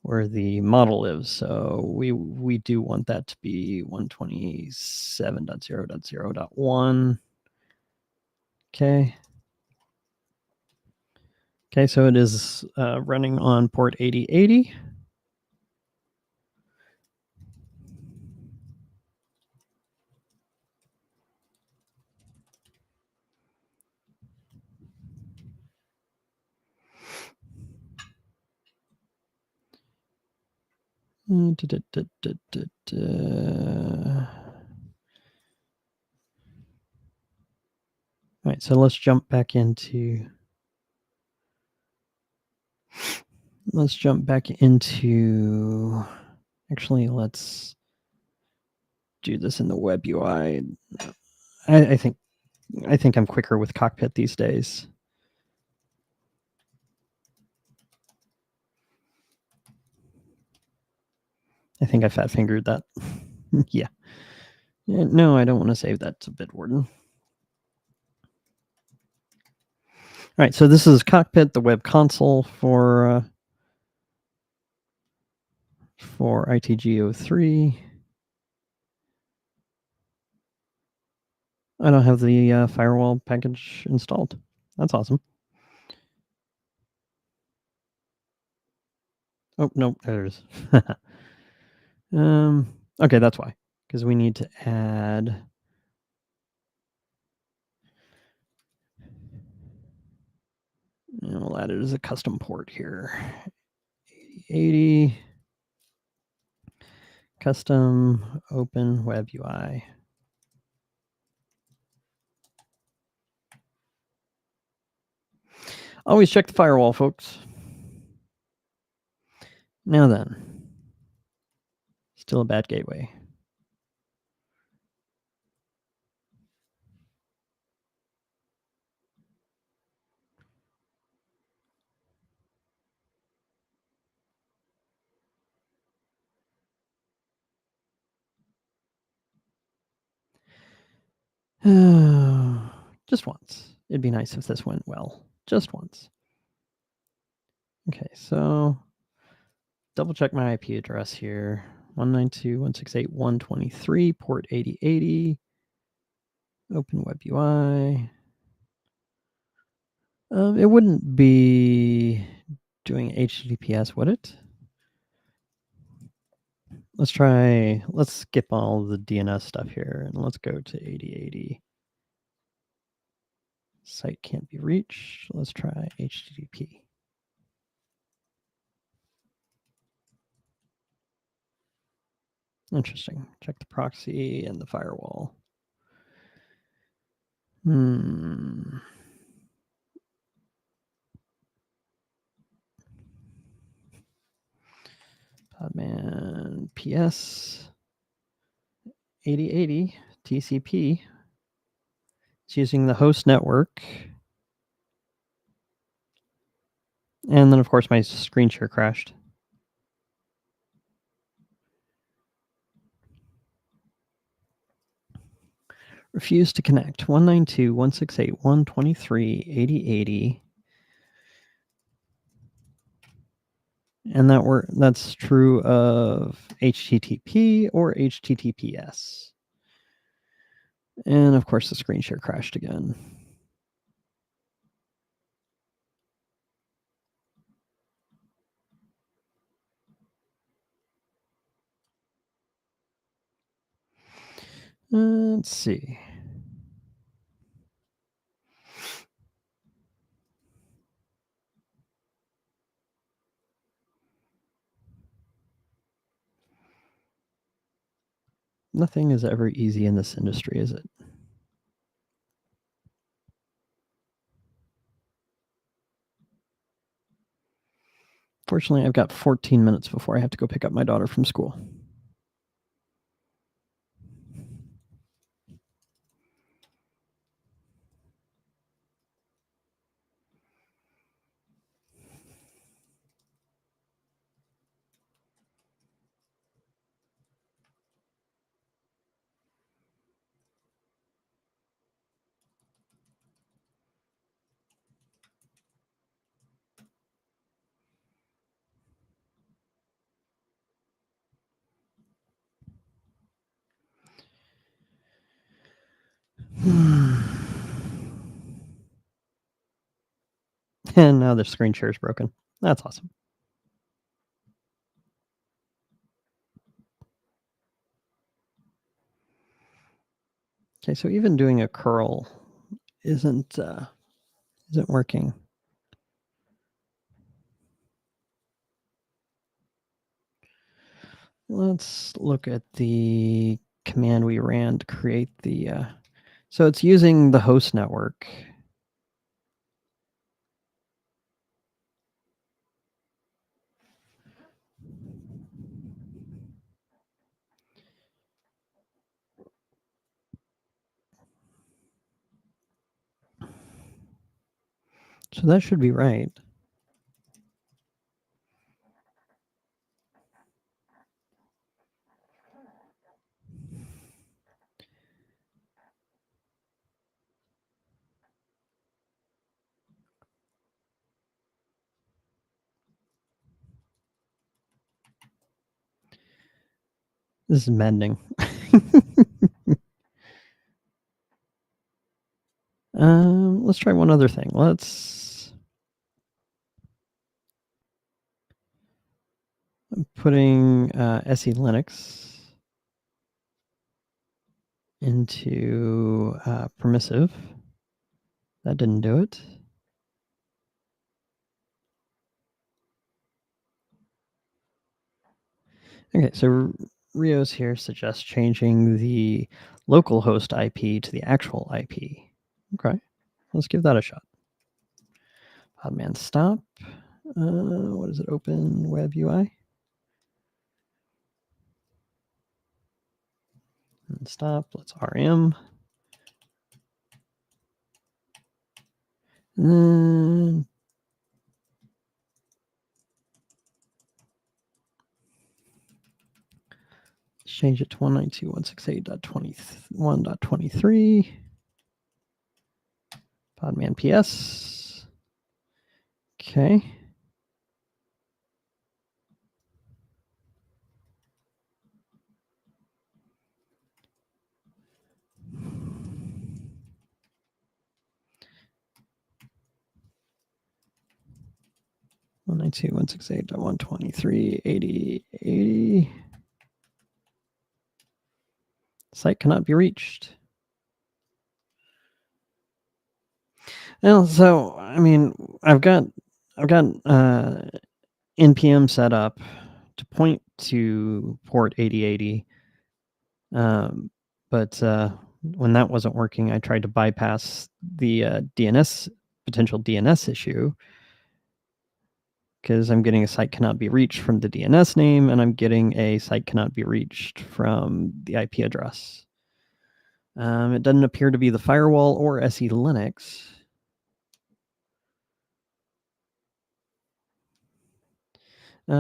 where the model lives. So we do want that to be 127.0.0.1. Okay. Okay, so it is running on port 8080. All right, so let's jump back into actually let's do this in the web UI. I think I'm quicker with Cockpit these days. I think I fat fingered that. Yeah. No, I don't want to save that to Bitwarden. All right, so this is Cockpit, the web console for ITGO3. I don't have the firewall package installed. That's awesome. Oh, no, there it is. Okay, that's why. Because we need to add... And we'll add it as a custom port here. 80 custom open web UI. Always check the firewall, folks. Now then, still a bad gateway. Just once. It'd be nice if this went well. Just once. Okay, so double check my IP address here. 192.168.123, port 8080. Open web UI. It wouldn't be doing HTTPS, would it? Let's skip all the DNS stuff here and let's go to 8080. Site can't be reached. Let's try HTTP. Interesting. Check the proxy and the firewall. Podman PS 8080 TCP. It's using the host network. And then, of course, my screen share crashed. Refuse to connect. 192.168.123.8080. And that's true of HTTP or HTTPS. And of course, the screen share crashed again. Let's see. Nothing is ever easy in this industry, is it? Fortunately, I've got 14 minutes before I have to go pick up my daughter from school. And now the screen share is broken. That's awesome. Okay, so even doing a curl isn't working. Let's look at the command we ran to create the. So it's using the host network. So that should be right. This is mending. Let's try one other thing. I'm putting SE Linux into permissive. That didn't do it. Okay, so Rios here suggests changing the local host IP to the actual IP. Okay, let's give that a shot. Podman stop. What is it? Open web UI. And stop. Let's RM. And change it to 192.168.21.23. Podman PS. Okay. One 192.168.123.80.80. Site cannot be reached. Well, so I mean, I've got npm set up to point to port 8080. But when that wasn't working, I tried to bypass the potential DNS issue, because I'm getting a site cannot be reached from the DNS name, and I'm getting a site cannot be reached from the IP address. It doesn't appear to be the firewall or SE Linux.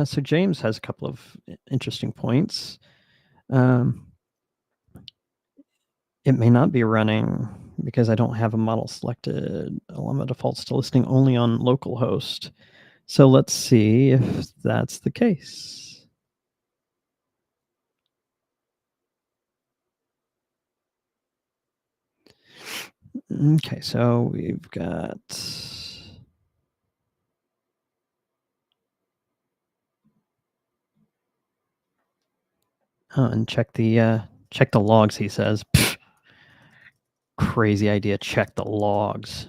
So James has a couple of interesting points. It may not be running because I don't have a model selected. Llama defaults to listing only on localhost. So let's see if that's the case. Okay, so we've got... Oh, and check the logs, he says. Pfft. Crazy idea, check the logs.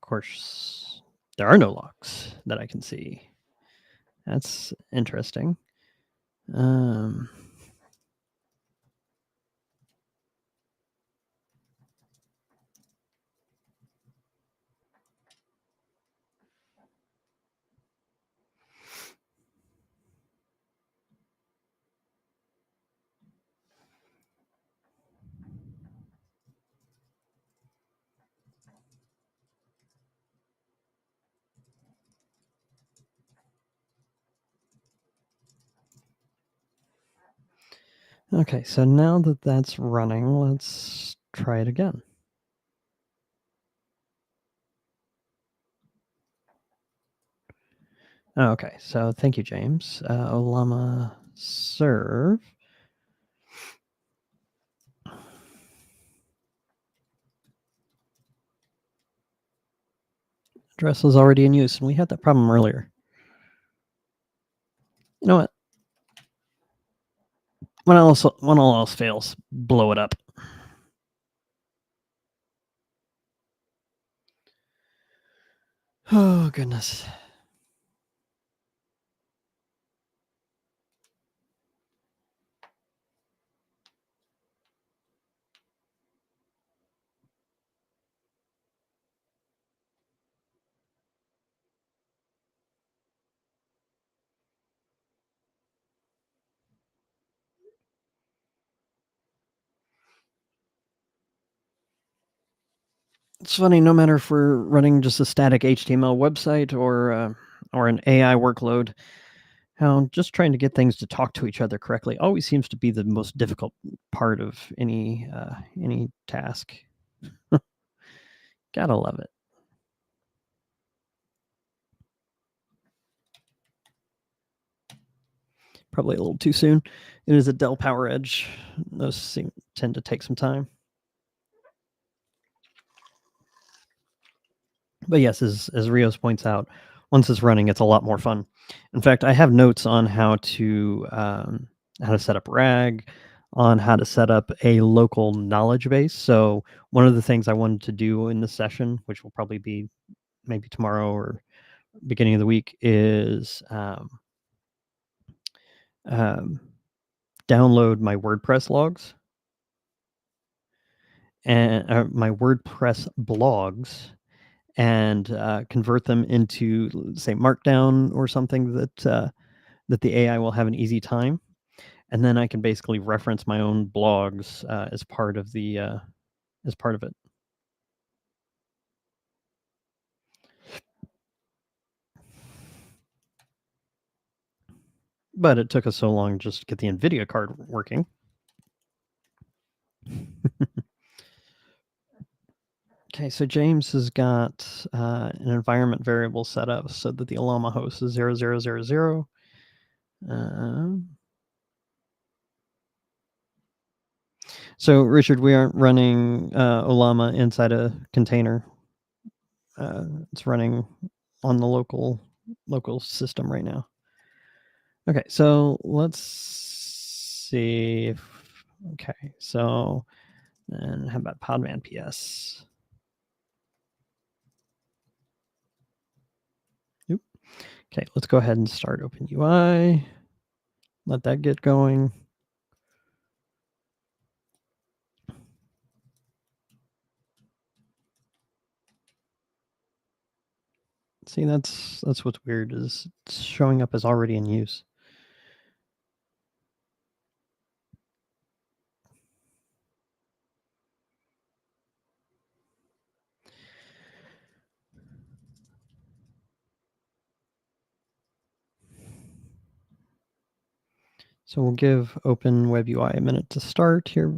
Of course, there are no logs that I can see. That's interesting. Okay, so now that that's running, let's try it again. Okay, so thank you, James. Olama serve. Address was already in use, and we had that problem earlier. You know what? When all else fails, blow it up. Oh, goodness. It's funny, no matter if we're running just a static HTML website or an AI workload, how just trying to get things to talk to each other correctly always seems to be the most difficult part of any task. Gotta love it. Probably a little too soon. It is a Dell PowerEdge. Those tend to take some time. But yes, as Rios points out, once it's running, it's a lot more fun. In fact, I have notes on how to set up RAG, on how to set up a local knowledge base. So one of the things I wanted to do in this session, which will probably be maybe tomorrow or beginning of the week, is download my WordPress logs and my WordPress blogs and convert them into, say, Markdown or something that the AI will have an easy time, and then I can basically reference my own blogs as part of it. But it took us so long just to get the NVIDIA card working. Okay, so James has got an environment variable set up so that the Olama host is 0000. So Richard, we aren't running Olama inside a container. It's running on the local system right now. Okay, so let's see if, okay, so then how about Podman PS? Oop. Okay, let's go ahead and start OpenUI. Let that get going. See, that's what's weird, is it's showing up as already in use. So we'll give Open Web UI a minute to start here.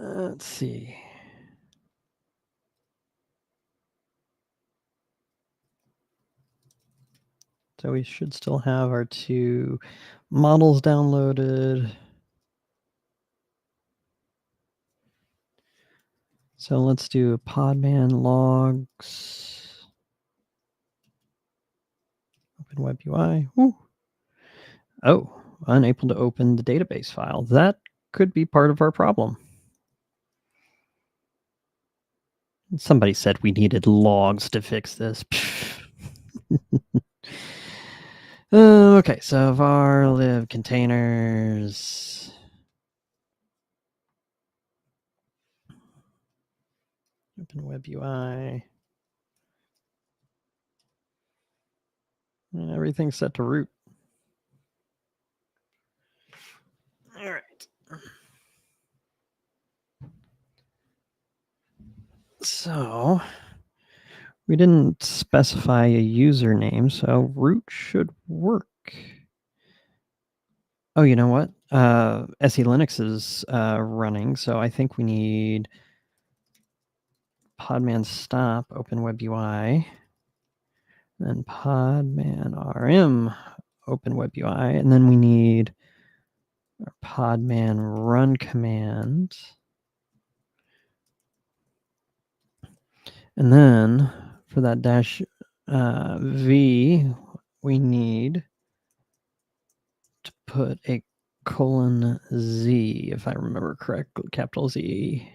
Let's see. So we should still have our 2 models downloaded. So let's do Podman logs. Open Web UI. Woo. Oh, unable to open the database file. That could be part of our problem. Somebody said we needed logs to fix this. Okay, so var lib containers. Open Web UI. Everything's set to root. All right. So we didn't specify a username, so root should work. Oh, you know what? SE Linux is running, so I think we need podman stop open web UI, then podman rm open web UI, and then we need our podman run command. And then for that dash v, we need to put a :z, if I remember correctly, capital Z.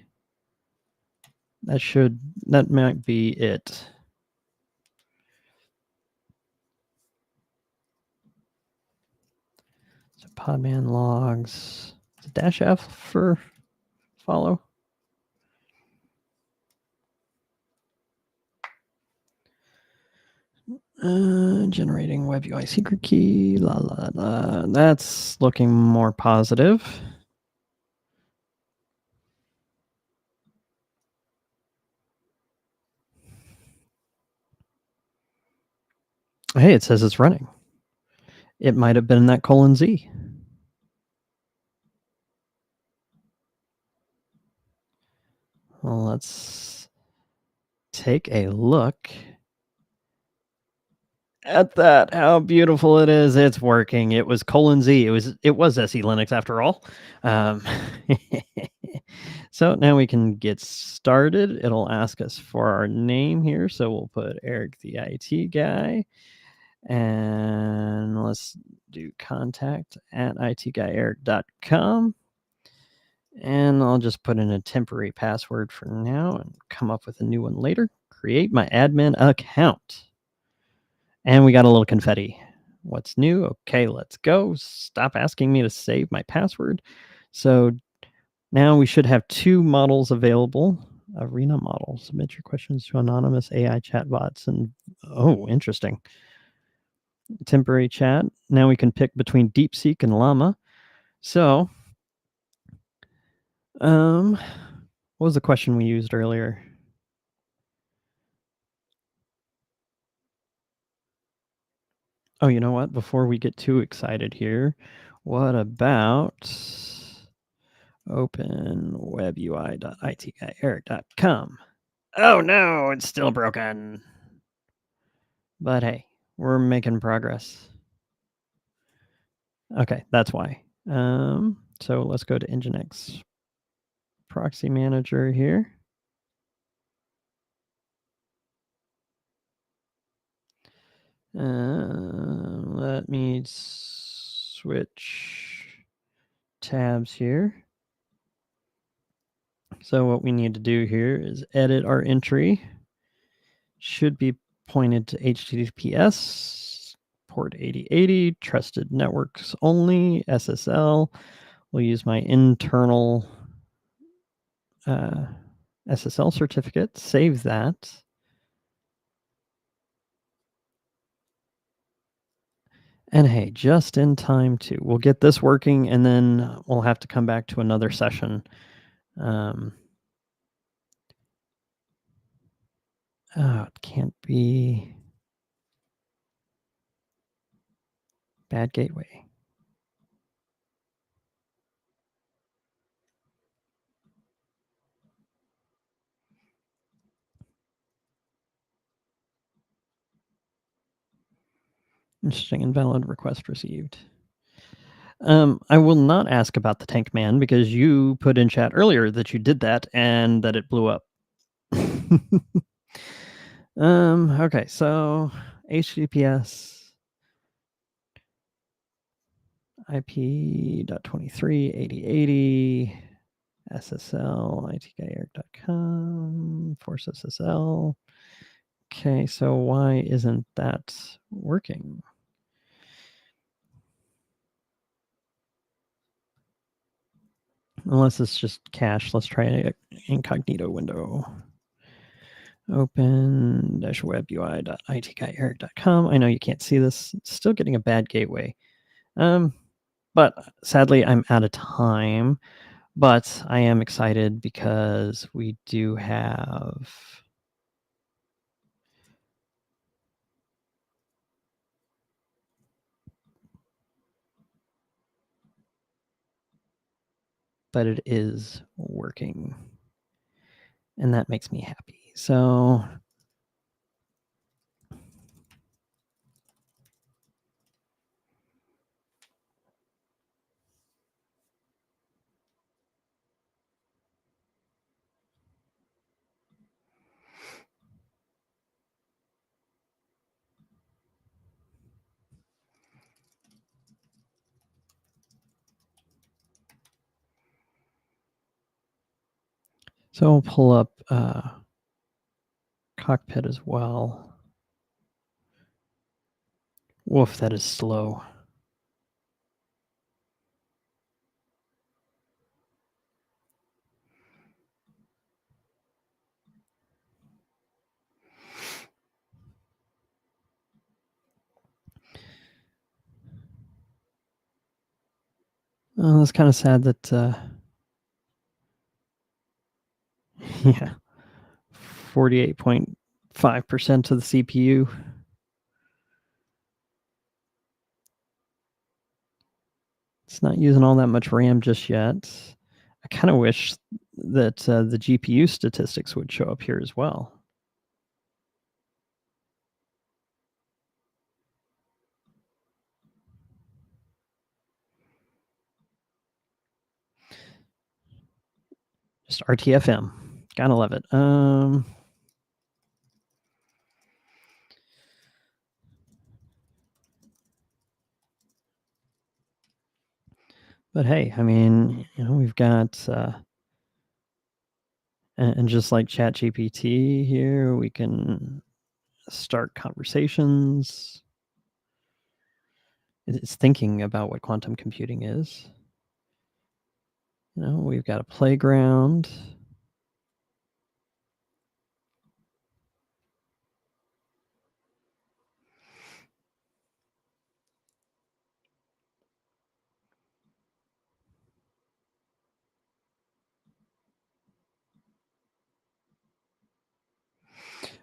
That might be it. So podman logs, dash F for follow. Generating web UI secret key, la la la. That's looking more positive. Hey, it says it's running. It might have been that :z. Well, let's take a look at that. How beautiful it is. It's working. It was :z. It was SE Linux after all. So now we can get started. It'll ask us for our name here. So we'll put Eric, the IT guy. And let's do contact@itguyeric.com. And I'll just put in a temporary password for now and come up with a new one later. Create my admin account. And we got a little confetti. What's new? Okay, let's go. Stop asking me to save my password. So now we should have 2 models available. Arena model. Submit your questions to anonymous AI chatbots. And oh, interesting. Temporary chat. Now we can pick between DeepSeek and Llama. So, what was the question we used earlier? Oh, you know what? Before we get too excited here, what about openwebui.itguyeric.com? Oh no, it's still broken. But hey, we're making progress. Okay, that's why. So let's go to Nginx proxy manager here. Let me switch tabs here. So what we need to do here is edit our entry. Should be pointed to HTTPS, port 8080, trusted networks only, SSL. We'll use my internal SSL certificate, save that. And hey, just in time too. We'll get this working and then we'll have to come back to another session. Oh, it can't be bad gateway. Interesting, invalid request received. I will not ask about the tank man because you put in chat earlier that you did that and that it blew up. Okay, so HTTPS IP.23.80.80 SSL itguyeric.com force SSL. Okay, so why isn't that working? Unless it's just cache. Let's try an incognito window. Open-webui.itguyeric.com. I know you can't see this. It's still getting a bad gateway. But sadly, I'm out of time. But I am excited because we do have but it is working. And that makes me happy. So I'll pull up Cockpit as well. Woof, that is slow. It's kind of sad that, yeah, 48.5% of the CPU. It's not using all that much RAM just yet. I kind of wish that the GPU statistics would show up here as well. Just RTFM. Gotta love it. But hey, I mean, we've got and just like ChatGPT here, we can start conversations. It's thinking about what quantum computing is. We've got a playground.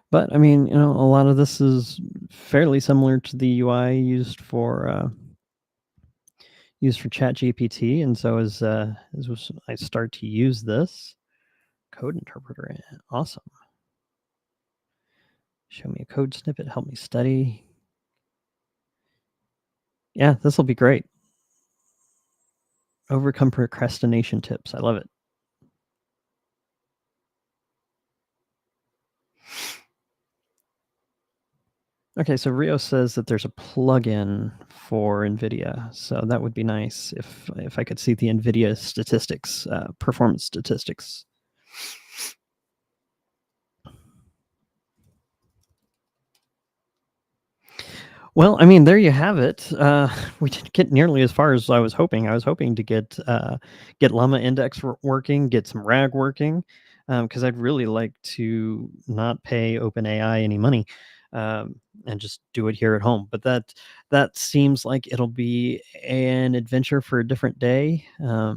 But I mean, a lot of this is fairly similar to the UI used for ChatGPT, and so as I start to use this code interpreter, awesome. Show me a code snippet, help me study. Yeah, this will be great. Overcome procrastination tips. I love it. Okay, so Rio says that there's a plugin for NVIDIA, so that would be nice if I could see the NVIDIA statistics, performance statistics. Well, I mean, there you have it. We didn't get nearly as far as I was hoping. I was hoping to get Llama Index working, get some RAG working, because I'd really like to not pay OpenAI any money, and just do it here at home. But that seems like it'll be an adventure for a different day. I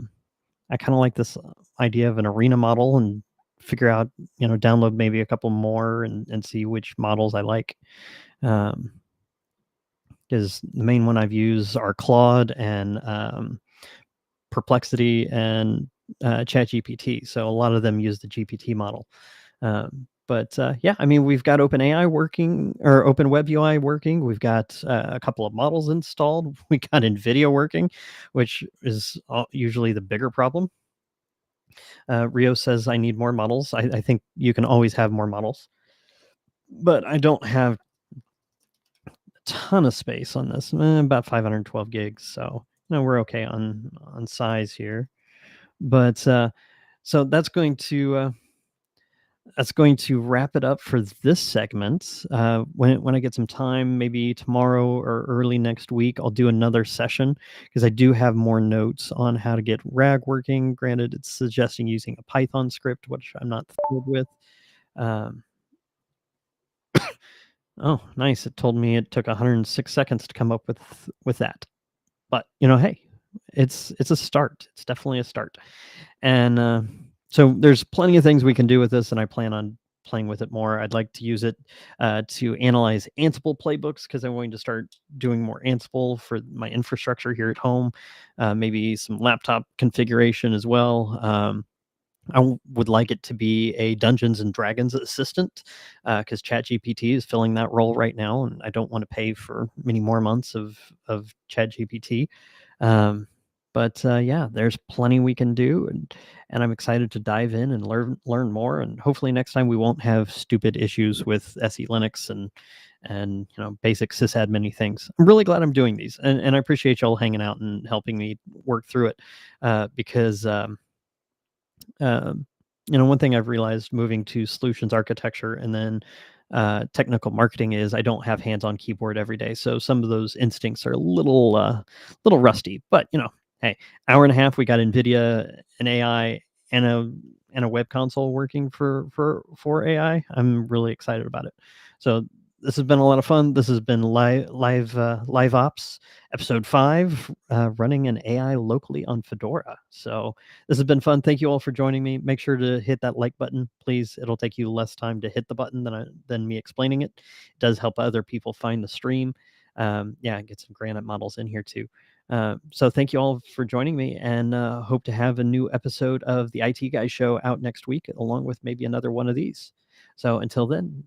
kind of like this idea of an arena model and figure out, download maybe a couple more and see which models I like. Because the main one I've used are Claude and Perplexity and ChatGPT. So a lot of them use the GPT model. But yeah, I mean, we've got OpenAI working or Open Web UI working. We've got a couple of models installed. We got NVIDIA working, which is usually the bigger problem. Rio says I need more models. I think you can always have more models, but I don't have ton of space on this, about 512 gigs. So we're okay on size here. But so that's going to wrap it up for this segment. When I get some time, maybe tomorrow or early next week, I'll do another session because I do have more notes on how to get RAG working. Granted, it's suggesting using a Python script, which I'm not thrilled with. Um, oh, nice! It told me it took 106 seconds to come up with that. But hey, it's a start. It's definitely a start. And so there's plenty of things we can do with this, and I plan on playing with it more. I'd like to use it to analyze Ansible playbooks because I'm going to start doing more Ansible for my infrastructure here at home. Maybe some laptop configuration as well. Would like it to be a Dungeons and Dragons assistant because ChatGPT is filling that role right now, and I don't want to pay for many more months of ChatGPT. But yeah, there's plenty we can do, and I'm excited to dive in and learn more. And hopefully next time we won't have stupid issues with SE Linux and basic sysadmin things. I'm really glad I'm doing these, and I appreciate y'all hanging out and helping me work through it because. Um, one thing I've realized moving to solutions architecture and then technical marketing is I don't have hands on keyboard every day, so some of those instincts are a little rusty. But hey, hour and a half, we got NVIDIA, an AI, and a web console working for AI. I'm really excited about it. So this has been a lot of fun. This has been LiveOps episode 5, running an AI locally on Fedora. So this has been fun. Thank you all for joining me. Make sure to hit that like button, please. It'll take you less time to hit the button than me explaining it. It does help other people find the stream. Yeah, get some granite models in here too. So thank you all for joining me, and hope to have a new episode of the IT Guy Show out next week, along with maybe another one of these. So until then,